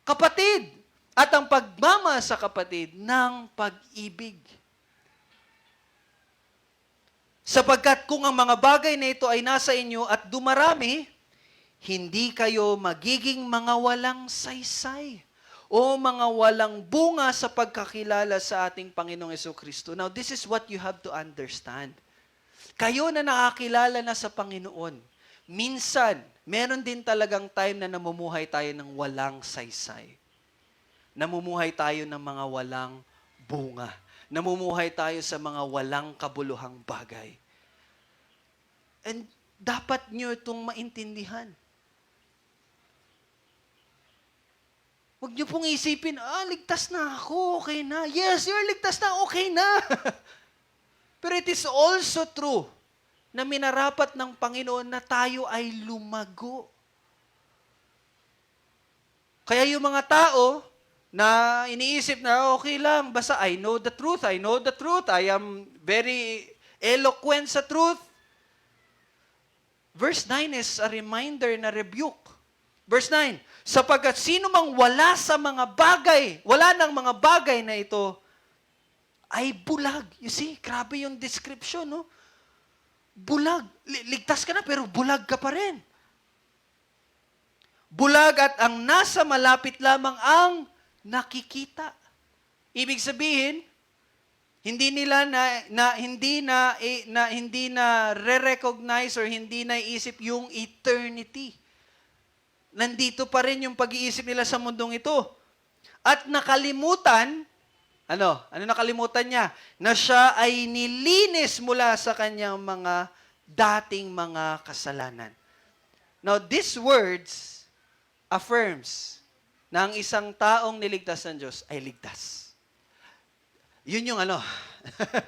kapatid at ang pagmamahal sa kapatid ng pag-ibig. Sapagkat kung ang mga bagay na ito ay nasa inyo at dumarami, hindi kayo magiging mga walang saysay o mga walang bunga sa pagkakilala sa ating Panginoong Jesucristo. Now, this is what you have to understand. Kayo na nakakilala na sa Panginoon, minsan, meron din talagang time na namumuhay tayo ng walang saysay. Namumuhay tayo ng mga walang bunga. Namumuhay tayo sa mga walang kabuluhang bagay. And dapat nyo itong maintindihan. Huwag nyo pong isipin, ligtas na ako, okay na. Yes, you're ligtas na, okay na. Pero it is also true na minarapat ng Panginoon na tayo ay lumago. Kaya yung mga tao na iniisip na okay lang, basta I know the truth, I am very eloquent sa truth. Verse 9 is a reminder na rebuke. Verse 9, sapagkat sino mang wala sa mga bagay, wala ng mga bagay na ito, ay bulag. You see, grabe yung description, no? Bulag. Ligtas ka na, pero bulag ka pa rin. Bulag at ang nasa malapit lamang ang nakikita. Ibig sabihin, hindi nila hindi na re-recognize or hindi na iisip yung eternity. Nandito pa rin yung pag-iisip nila sa mundong ito. At nakalimutan, ano nakalimutan niya? Na siya ay nilinis mula sa kanyang mga dating mga kasalanan. Now, these words affirms na ang isang taong niligtas ng Diyos ay ligtas. Yun yung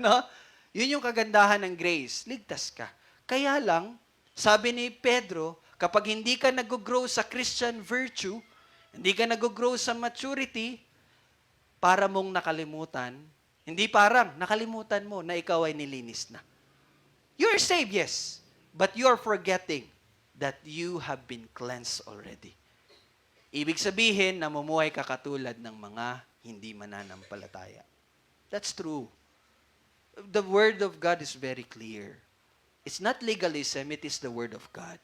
no? Yun yung kagandahan ng grace. Ligtas ka. Kaya lang, sabi ni Pedro, kapag hindi ka nag-grow sa Christian virtue, hindi ka nag-grow sa maturity, para mong nakalimutan, hindi parang, nakalimutan mo na ikaw ay nilinis na. You're saved, yes, but you're forgetting that you have been cleansed already. Ibig sabihin, namumuhay ka katulad ng mga hindi mananampalataya. That's true. The Word of God is very clear. It's not legalism, it is the Word of God.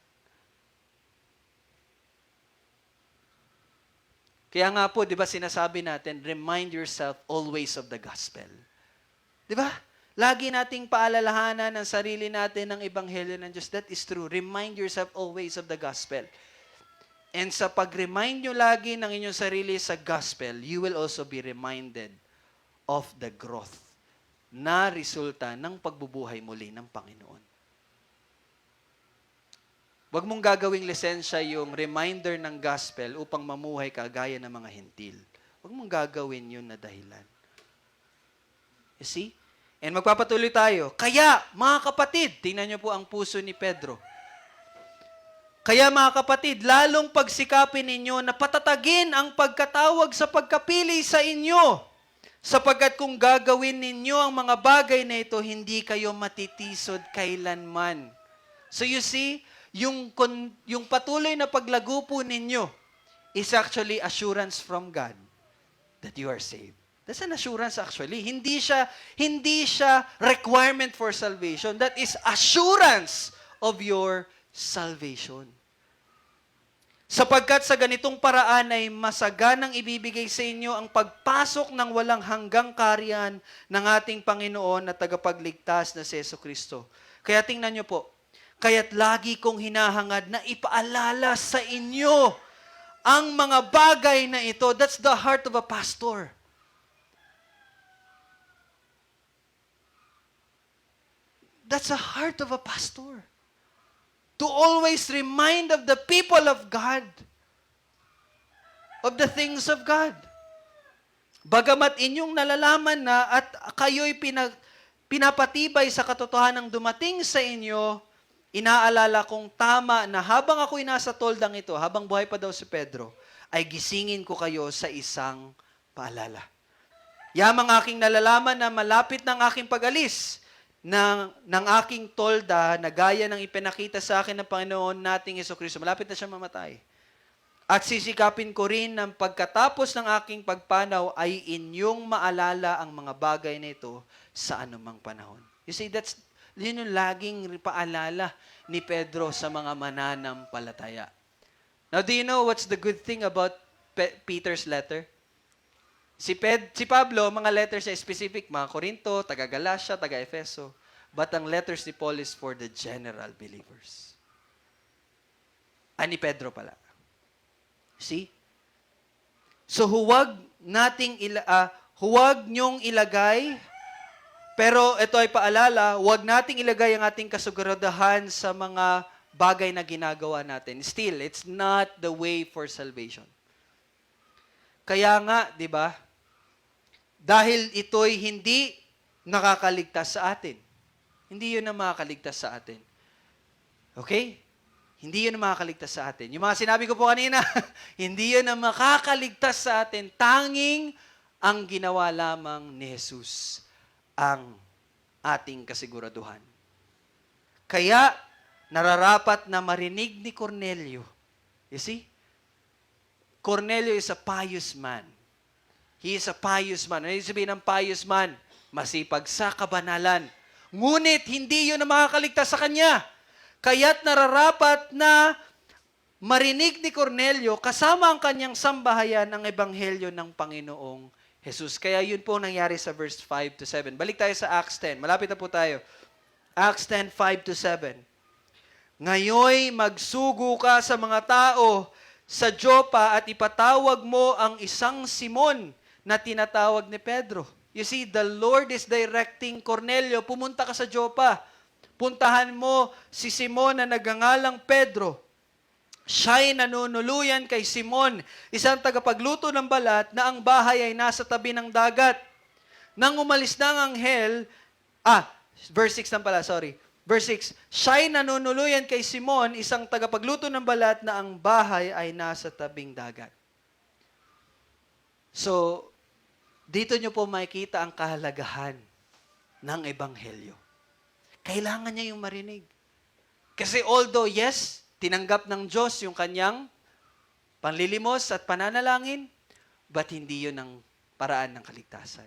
Kaya nga po, di ba sinasabi natin, remind yourself always of the gospel. Di ba? Lagi nating paalalahanan ang sarili natin ng Ebanghelyo ng Diyos. That is true. Remind yourself always of the gospel. And sa pag-remind nyo lagi ng inyong sarili sa gospel, you will also be reminded of the growth na resulta ng pagbubuhay muli ng Panginoon. Huwag mong gagawing lisensya yung reminder ng gospel upang mamuhay ka gaya ng mga hentil. Huwag mong gagawin yun na dahilan. You see? And magpapatuloy tayo. Kaya, mga kapatid, tingnan niyo po ang puso ni Pedro. Kaya mga kapatid, lalong pagsikapin ninyo na patatagin ang pagkatawag sa pagkapili sa inyo. Sapagkat kung gagawin ninyo ang mga bagay na ito, hindi kayo matitisod kailanman. So you see, yung patuloy na paglago po ninyo is actually assurance from God that you are saved. That's an assurance actually. Hindi siya requirement for salvation. That is assurance of your salvation. Sapagkat sa ganitong paraan ay masaganang ibibigay sa inyo ang pagpasok ng walang hanggang kaharian ng ating Panginoon at tagapagligtas na si Jesucristo. Kaya tingnan niyo po, kaya't lagi kong hinahangad na ipaalala sa inyo ang mga bagay na ito. That's the heart of a pastor. That's the heart of a pastor. To always remind of the people of God, of the things of God. Bagamat inyong nalalaman na at kayo'y pinapatibay sa katotohanang dumating sa inyo, inaalala kong tama na habang ako'y nasa toldang ito, habang buhay pa daw si Pedro, ay gisingin ko kayo sa isang paalala. Yamang aking nalalaman na malapit ng aking pag-alis ng aking tolda na gaya ng ipinakita sa akin ng Panginoon nating Jesucristo. Malapit na siya mamatay. At sisikapin ko rin ng pagkatapos ng aking pagpanaw ay inyong maalala ang mga bagay na ito sa anumang panahon. You see, yun yung laging paalala ni Pedro sa mga mananampalataya. Now, do you know what's the good thing about Peter's letter? Si Pablo, mga letters niya specific, mga Korinto, taga-Galacia, taga-Efeso. But ang letters ni Paul is for the general believers. Ni Pedro pala. See? So huwag niyong ilagay, pero ito ay paalala, huwag nating ilagay ang ating kasiguraduhan sa mga bagay na ginagawa natin. Still, it's not the way for salvation. Kaya nga, di ba? Dahil ito'y hindi nakakaligtas sa atin. Hindi yun ang makakaligtas sa atin. Okay? Hindi yun ang makakaligtas sa atin. Yung mga sinabi ko po kanina, hindi yun ang makakaligtas sa atin. Tanging ang ginawa lamang ni Jesus ang ating kasiguraduhan. Kaya, nararapat na marinig ni Cornelio. You see? Cornelio is a pious man. He is a pious man. Ano yung sabihin ng pious man? Masipag sa kabanalan. Ngunit, hindi yun ang makakaligtas sa kanya. Kaya't nararapat na marinig ni Cornelio kasama ang kanyang sambahayan ang ebanghelyo ng Panginoong Jesus. Kaya yun po nangyari sa verse 5 to 7. Balik tayo sa Acts 10. Malapit na po tayo. Acts 10, 5 to 7. Ngayoy magsugo ka sa mga tao sa Joppa at ipatawag mo ang isang Simon na tinatawag ni Pedro. You see, the Lord is directing Cornelio, pumunta ka sa Joppa. Puntahan mo si Simon na nagangalang Pedro. Siya'y nanunuluyan kay Simon, isang tagapagluto ng balat na ang bahay ay nasa tabi ng dagat. Nang umalis na ang anghel, verse 6 lang pala, sorry. Verse 6, siya'y nanunuluyan kay Simon, isang tagapagluto ng balat na ang bahay ay nasa tabing dagat. So, dito nyo po makikita ang kahalagahan ng ebanghelyo. Kailangan niya yung marinig. Kasi although, yes, tinanggap ng Diyos yung kanyang panlilimos at pananalangin, but hindi yun ang paraan ng kaligtasan.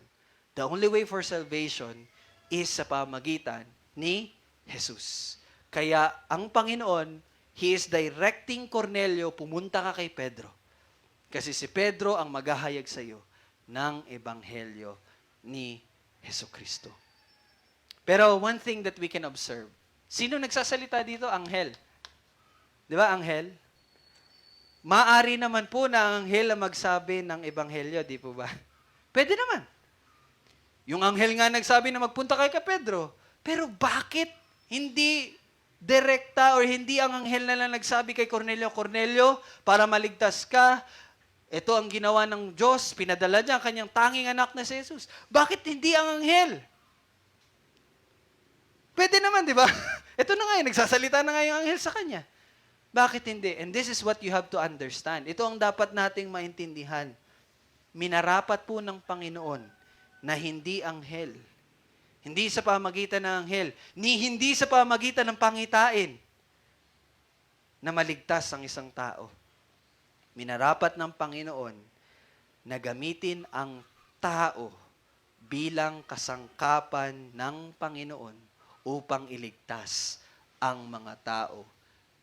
The only way for salvation is sa pamagitan ni Jesus. Kaya ang Panginoon, He is directing Cornelio, pumunta ka kay Pedro. Kasi si Pedro ang maghahayag sa iyo ng ebanghelyo ni Jesucristo. Pero one thing that we can observe, sino nagsasalita dito? Anghel. Di ba, anghel? Maari naman po na ang anghel ang magsabi ng ebanghelyo, di po ba? Pwede naman. Yung anghel nga nagsabi na magpunta kay Pedro. Pero bakit hindi direkta or hindi ang anghel na lang nagsabi kay Cornelio, Cornelio, para maligtas ka, ito ang ginawa ng Diyos, pinadala niya ang kanyang tanging anak na si Jesus. Bakit hindi ang anghel? Pwede naman, di ba? Ito na nga yun, nagsasalita na nga yung anghel sa kanya. Bakit hindi? And this is what you have to understand. Ito ang dapat nating maintindihan. Minarapat po ng Panginoon na hindi anghel. Hindi sa pamagitan ng anghel. Ni hindi sa pamagitan ng pangitain na maligtas ang isang tao. Minarapat ng Panginoon na gamitin ang tao bilang kasangkapan ng Panginoon upang iligtas ang mga tao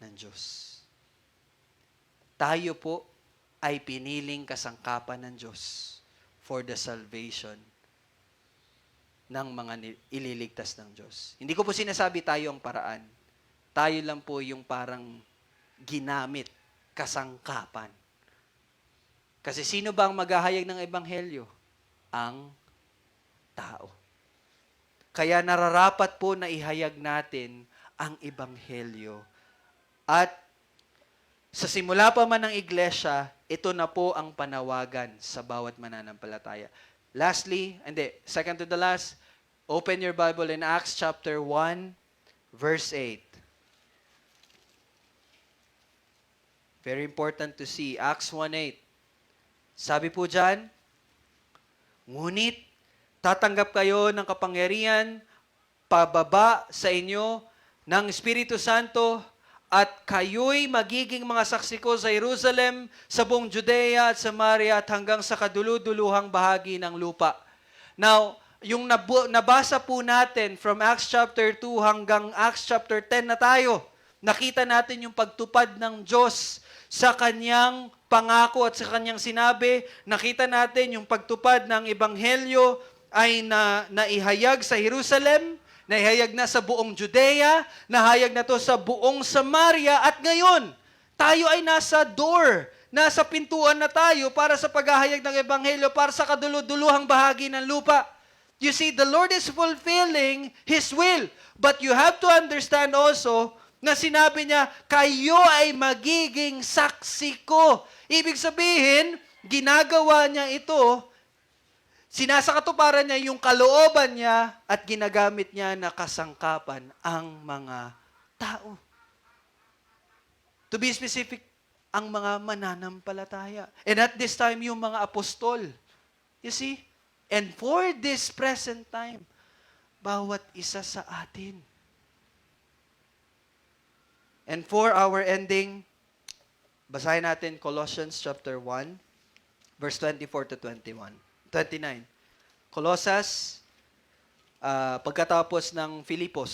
ng Diyos. Tayo po ay piniling kasangkapan ng Diyos for the salvation ng mga ililigtas ng Diyos. Hindi ko po sinasabi tayo ang paraan. Tayo lang po yung parang ginamit, kasangkapan. Kasi sino ba ang maghahayag ng ebanghelyo? Ang tao. Kaya nararapat po na ihayag natin ang ebanghelyo. At sa simula pa man ng iglesia, ito na po ang panawagan sa bawat mananampalataya. Lastly, second to the last, open your Bible in Acts chapter 1, verse 8. Very important to see. Acts 1:8. Sabi po dyan, ngunit tatanggap kayo ng kapangyarihan pababa sa inyo ng Espiritu Santo at kayo'y magiging mga saksi ko sa Jerusalem, sa buong Judea at Samaria at hanggang sa kaduluduluhang bahagi ng lupa. Now, yung nabasa po natin from Acts chapter 2 hanggang Acts chapter 10 na tayo, nakita natin yung pagtupad ng Diyos sa kanyang pangako at sa kanyang sinabi. Nakita natin yung pagtupad ng ebanghelyo ay naihayag sa Jerusalem, naihayag na sa buong Judea, nahayag na to sa buong Samaria, at ngayon, tayo ay nasa door, nasa pintuan na tayo para sa paghahayag ng ebanghelyo, para sa kaduluduluhang bahagi ng lupa. You see, the Lord is fulfilling His will. But you have to understand also na sinabi niya, kayo ay magiging saksi ko. Ibig sabihin, ginagawa niya ito, sinasakatuparan niya yung kalooban niya at ginagamit niya na kasangkapan ang mga tao. To be specific, ang mga mananampalataya. And at this time, yung mga apostol. You see? And for this present time, bawat isa sa atin. And for our ending, basahin natin Colossians chapter 1, verse 24 to 29. Colossus, pagkatapos ng Filipos.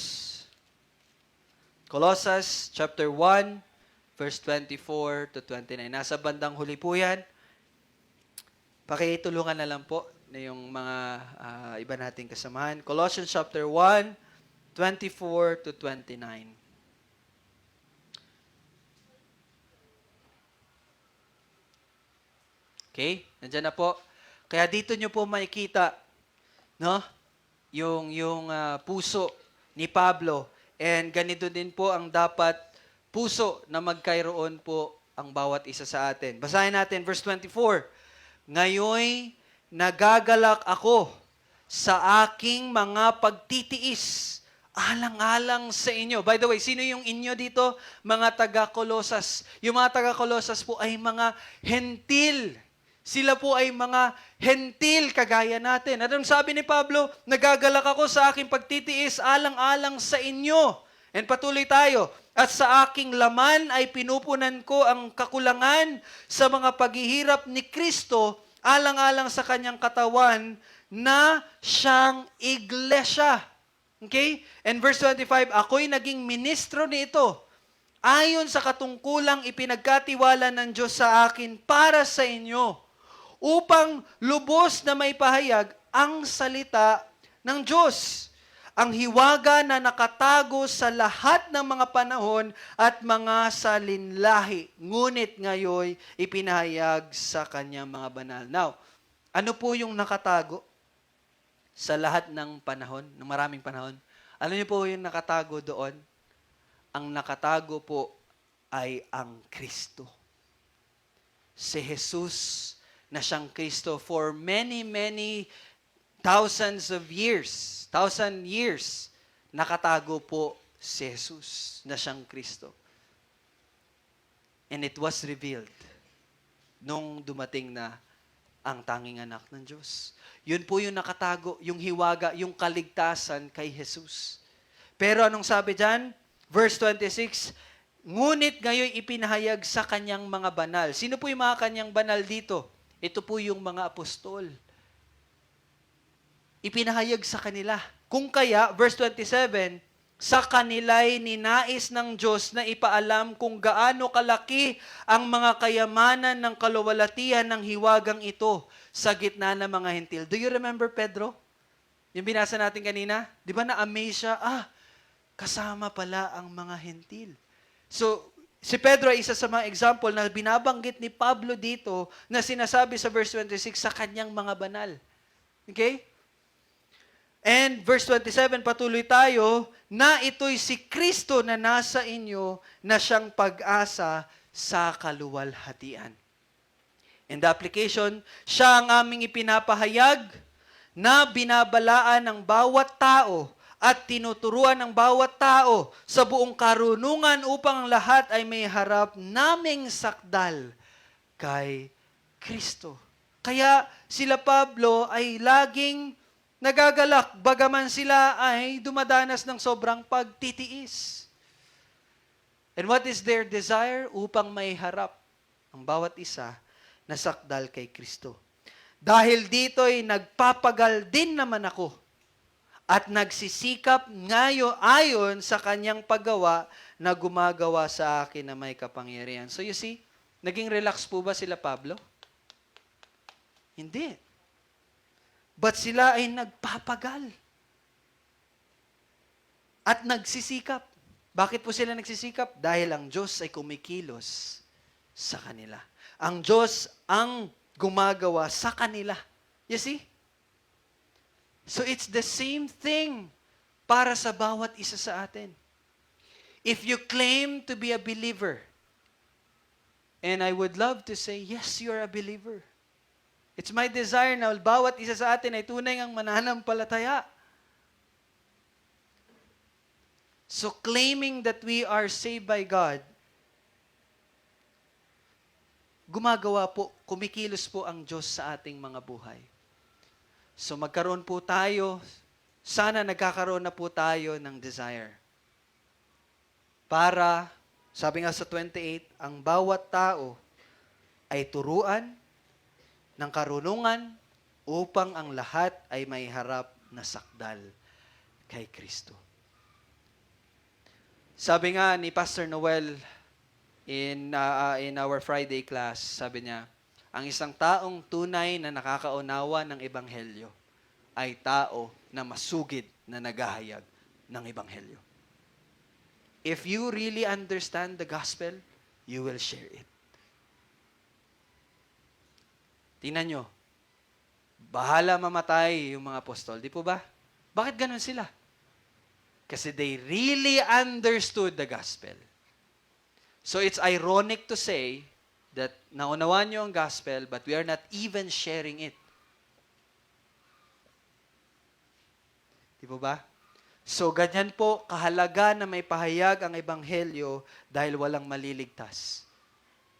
Colossus chapter 1, verse 24 to 29. Nasa bandang huli po yan. Pakitulungan na lang po na yung mga iba nating kasamahan. Colossians chapter 1, 24 to 29. Okay? Nandiyan na po. Kaya dito nyo po makikita, no? Yung puso ni Pablo. And ganito din po ang dapat puso na magkayroon po ang bawat isa sa atin. Basahin natin verse 24. Ngayoy nagagalak ako sa aking mga pagtitiis, alang-alang sa inyo. By the way, sino yung inyo dito? Mga taga-Colosas. Yung mga taga-Colosas po ay mga hentil. Sila po ay mga hentil kagaya natin. Anong sabi ni Pablo? Nagagalak ako sa aking pagtitiis, alang-alang sa inyo. And patuloy tayo. At sa aking laman ay pinupunan ko ang kakulangan sa mga paghihirap ni Kristo, alang-alang sa kanyang katawan na siyang iglesia. Okay? And verse 25, ako'y naging ministro nito ayon sa katungkulang ipinagkatiwala ng Diyos sa akin para sa inyo, upang lubos na may pahayag ang salita ng Diyos, ang hiwaga na nakatago sa lahat ng mga panahon at mga salinlahi, ngunit ngayon ipinahayag sa kanyang mga banal. Now, ano po yung nakatago sa lahat ng panahon, ng maraming panahon. Alam niyo po yung nakatago doon? Ang nakatago po ay ang Kristo. Si Jesus na siyang Kristo for many, many thousands of years, nakatago po si Jesus na siyang Kristo. And it was revealed nung dumating na ang tanging anak ng Diyos. Yun po yung nakatago, yung hiwaga, yung kaligtasan kay Jesus. Pero anong sabi dyan? Verse 26, ngunit ngayon ipinahayag sa kanyang mga banal. Sino po yung mga kanyang banal dito? Ito po yung mga apostol. Ipinahayag sa kanila. Kung kaya, verse 27, sa kanila'y ninais ng Diyos na ipaalam kung gaano kalaki ang mga kayamanan ng kaluwalhatian ng hiwagang ito sa gitna ng mga hentil. Do you remember Pedro? Yung binasa natin kanina? Di ba na-amaze siya? Kasama pala ang mga hentil. So, si Pedro ay isa sa mga example na binabanggit ni Pablo dito na sinasabi sa verse 26 sa kanyang mga banal. Okay? And verse 27, patuloy tayo, na ito'y si Kristo na nasa inyo na siyang pag-asa sa kaluwalhatian. And the application, siya ang aming ipinapahayag na binabalaan ng bawat tao at tinuturuan ng bawat tao sa buong karunungan upang ang lahat ay may harap naming sakdal kay Kristo. Kaya sila Pablo ay laging nagagalak bagaman sila ay dumadanas ng sobrang pagtitiis. And what is their desire? Upang may harap ang bawat isa na sakdal kay Kristo. Dahil dito'y nagpapagal din naman ako at nagsisikap ngayon ayon sa kanyang paggawa na gumagawa sa akin na may kapangyarihan. So you see, naging relax po ba sila Pablo? Hindi. But sila ay nagpapagal. At nagsisikap. Bakit po sila nagsisikap? Dahil ang Diyos ay kumikilos sa kanila. Ang Diyos ang gumagawa sa kanila. You see? So it's the same thing para sa bawat isa sa atin. If you claim to be a believer, and I would love to say, yes, you're a believer. It's my desire na bawat isa sa atin ay tunay ngang mananampalataya. So claiming that we are saved by God, gumagawa po, kumikilos po ang Diyos sa ating mga buhay. So magkaroon po tayo, sana nagkakaroon na po tayo ng desire. Para, sabi nga sa 28, ang bawat tao ay turuan ng karunungan upang ang lahat ay may harap na sakdal kay Kristo. Sabi nga ni Pastor Noel in our Friday class, sabi niya, ang isang taong tunay na nakakaunawa ng Ebanghelyo ay tao na masugid na naghahayag ng Ebanghelyo. If you really understand the gospel, you will share it. Tingnan nyo, bahala mamatay yung mga apostol. Di po ba? Bakit ganun sila? Kasi they really understood the gospel. So it's ironic to say that naunawaan nyo ang gospel, but we are not even sharing it. Di po ba? So ganyan po, kahalaga na may pahayag ang ebanghelyo dahil walang maliligtas.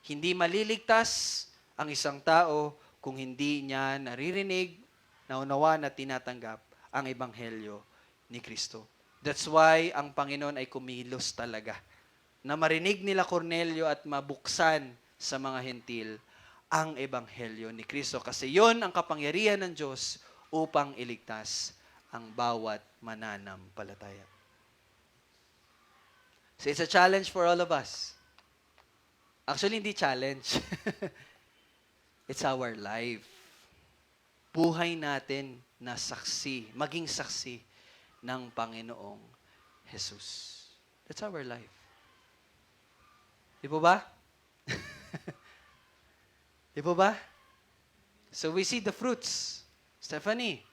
Hindi maliligtas ang isang tao kung hindi niya naririnig, naunawaan at tinatanggap ang ebanghelyo ni Kristo. That's why ang Panginoon ay kumilos talaga. Na marinig nila Cornelio at mabuksan sa mga hentil ang ebanghelyo ni Kristo. Kasi yon ang kapangyarihan ng Diyos upang iligtas ang bawat mananampalataya. So it's a challenge for all of us. Actually, hindi challenge. It's our life. Buhay natin na saksi, maging saksi ng Panginoong Jesus. That's our life. Di po ba? Di po ba? So we see the fruits. Stephanie,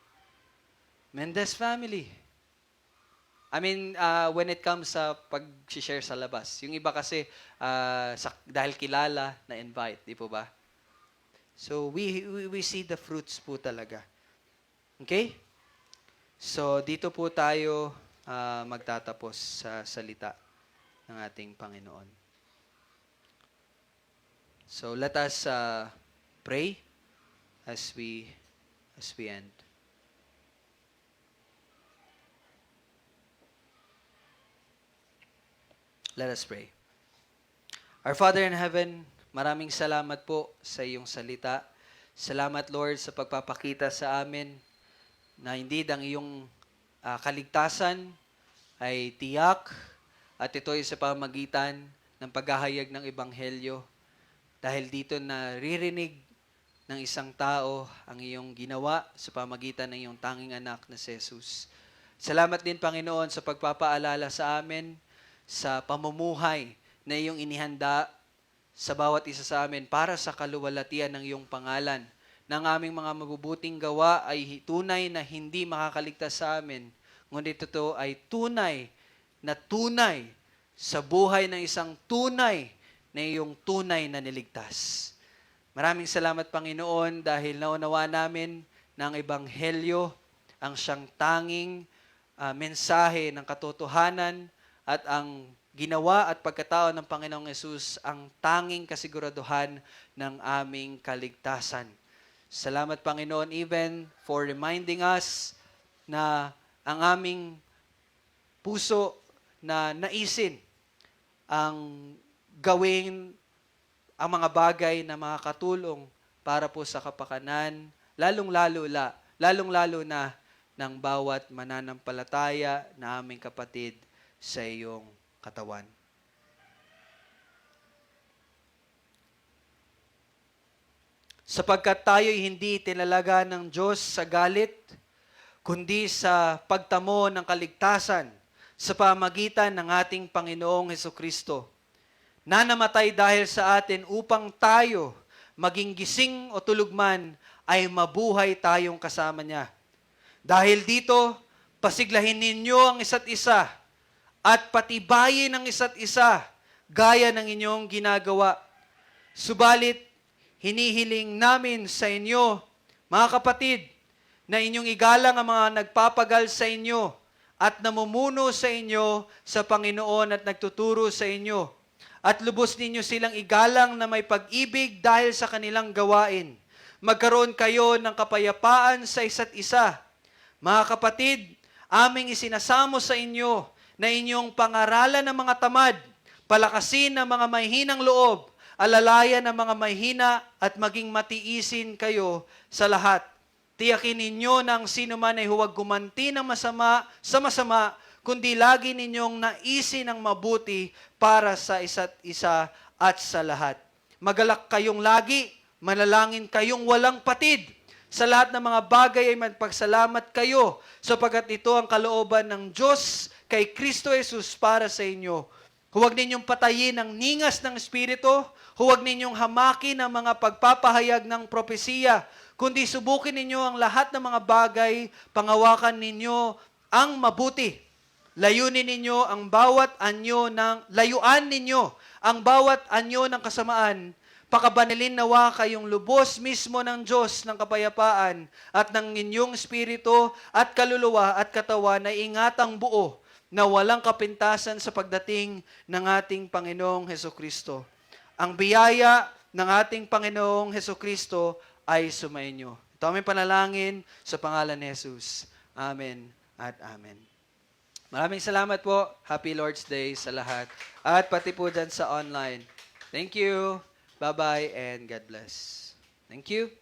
Mendez family. I mean, when it comes sa pag-share sa labas. Yung iba kasi, dahil kilala, na-invite. Di po ba? So, we see the fruits po talaga. Okay? So, dito po tayo magtatapos sa salita ng ating Panginoon. So, let us pray as we end. Let us pray. Our Father in heaven, maraming salamat po sa iyong salita. Salamat, Lord, sa pagpapakita sa amin na indeed ang iyong kaligtasan ay tiyak at ito ay sa pamagitan ng paghahayag ng Ebanghelyo. Dahil dito naririnig ng isang tao ang iyong ginawa sa pamagitan ng iyong tanging anak na si Jesus. Salamat din, Panginoon, sa pagpapaalala sa amin sa pamumuhay na iyong inihanda sa bawat isa sa amin para sa kaluwalhatian ng iyong pangalan. Ng aming mga mabubuting gawa ay tunay na hindi makakaligtas sa amin, ngunit ito ay tunay sa buhay ng isang tunay na iyong tunay na niligtas. Maraming salamat, Panginoon, dahil naunawa namin ng Ebanghelyo ang siyang tanging mensahe ng katotohanan at ang ginawa at pagkatao ng Panginoong Yesus ang tanging kasiguraduhan ng aming kaligtasan. Salamat, Panginoon, even for reminding us na ang aming puso na naisin ang gawin ang mga bagay na makakatulong para po sa kapakanan, lalong-lalo na ng bawat mananampalataya na aming kapatid sa iyong katawan. Sapagkat tayo'y hindi tinalaga ng Diyos sa galit, kundi sa pagtamo ng kaligtasan sa pamagitan ng ating Panginoong Hesukristo, na namatay dahil sa atin upang tayo, maging gising o tulog man, ay mabuhay tayong kasama niya. Dahil dito, pasiglahin ninyo ang isa't isa at patibayin ang isa't isa gaya ng inyong ginagawa. Subalit, hinihiling namin sa inyo, mga kapatid, na inyong igalang ang mga nagpapagal sa inyo at namumuno sa inyo sa Panginoon at nagtuturo sa inyo. At lubos ninyo silang igalang na may pag-ibig dahil sa kanilang gawain. Magkaroon kayo ng kapayapaan sa isa't isa. Mga kapatid, aming isinasamo sa inyo na inyong pangaralan ng mga tamad, palakasin ng mga mahihinang loob, alalayan ng mga mahina at maging matiisin kayo sa lahat. Tiyakin ninyo na ang sino man ay huwag gumanti ng masama sa masama, kundi lagi ninyong naisin ang mabuti para sa isa't isa at sa lahat. Magalak kayong lagi, manalangin kayong walang patid. Sa lahat ng mga bagay ay magpagsalamat kayo, sapagkat ito ang kalooban ng Diyos kay Kristo Jesus para sa inyo. Huwag ninyong patayin ang ningas ng Espiritu, huwag ninyong hamakin ang mga pagpapahayag ng propesiya, kundi subukin ninyo ang lahat ng mga bagay, pangawakan ninyo ang mabuti. Layuan ninyo ang bawat anyo ng kasamaan. Pakabanalin nawa kayong lubos mismo ng Diyos ng kapayapaan at ng inyong espiritu at kaluluwa at katawan na ingatang buo na walang kapintasan sa pagdating ng ating Panginoong Hesukristo. Ang biyaya ng ating Panginoong Hesukristo ay sumainyo. Ito aming panalangin sa pangalan ni Jesus. Amen at amen. Maraming salamat po. Happy Lord's Day sa lahat. At pati po dyan sa online. Thank you. Bye-bye and God bless. Thank you.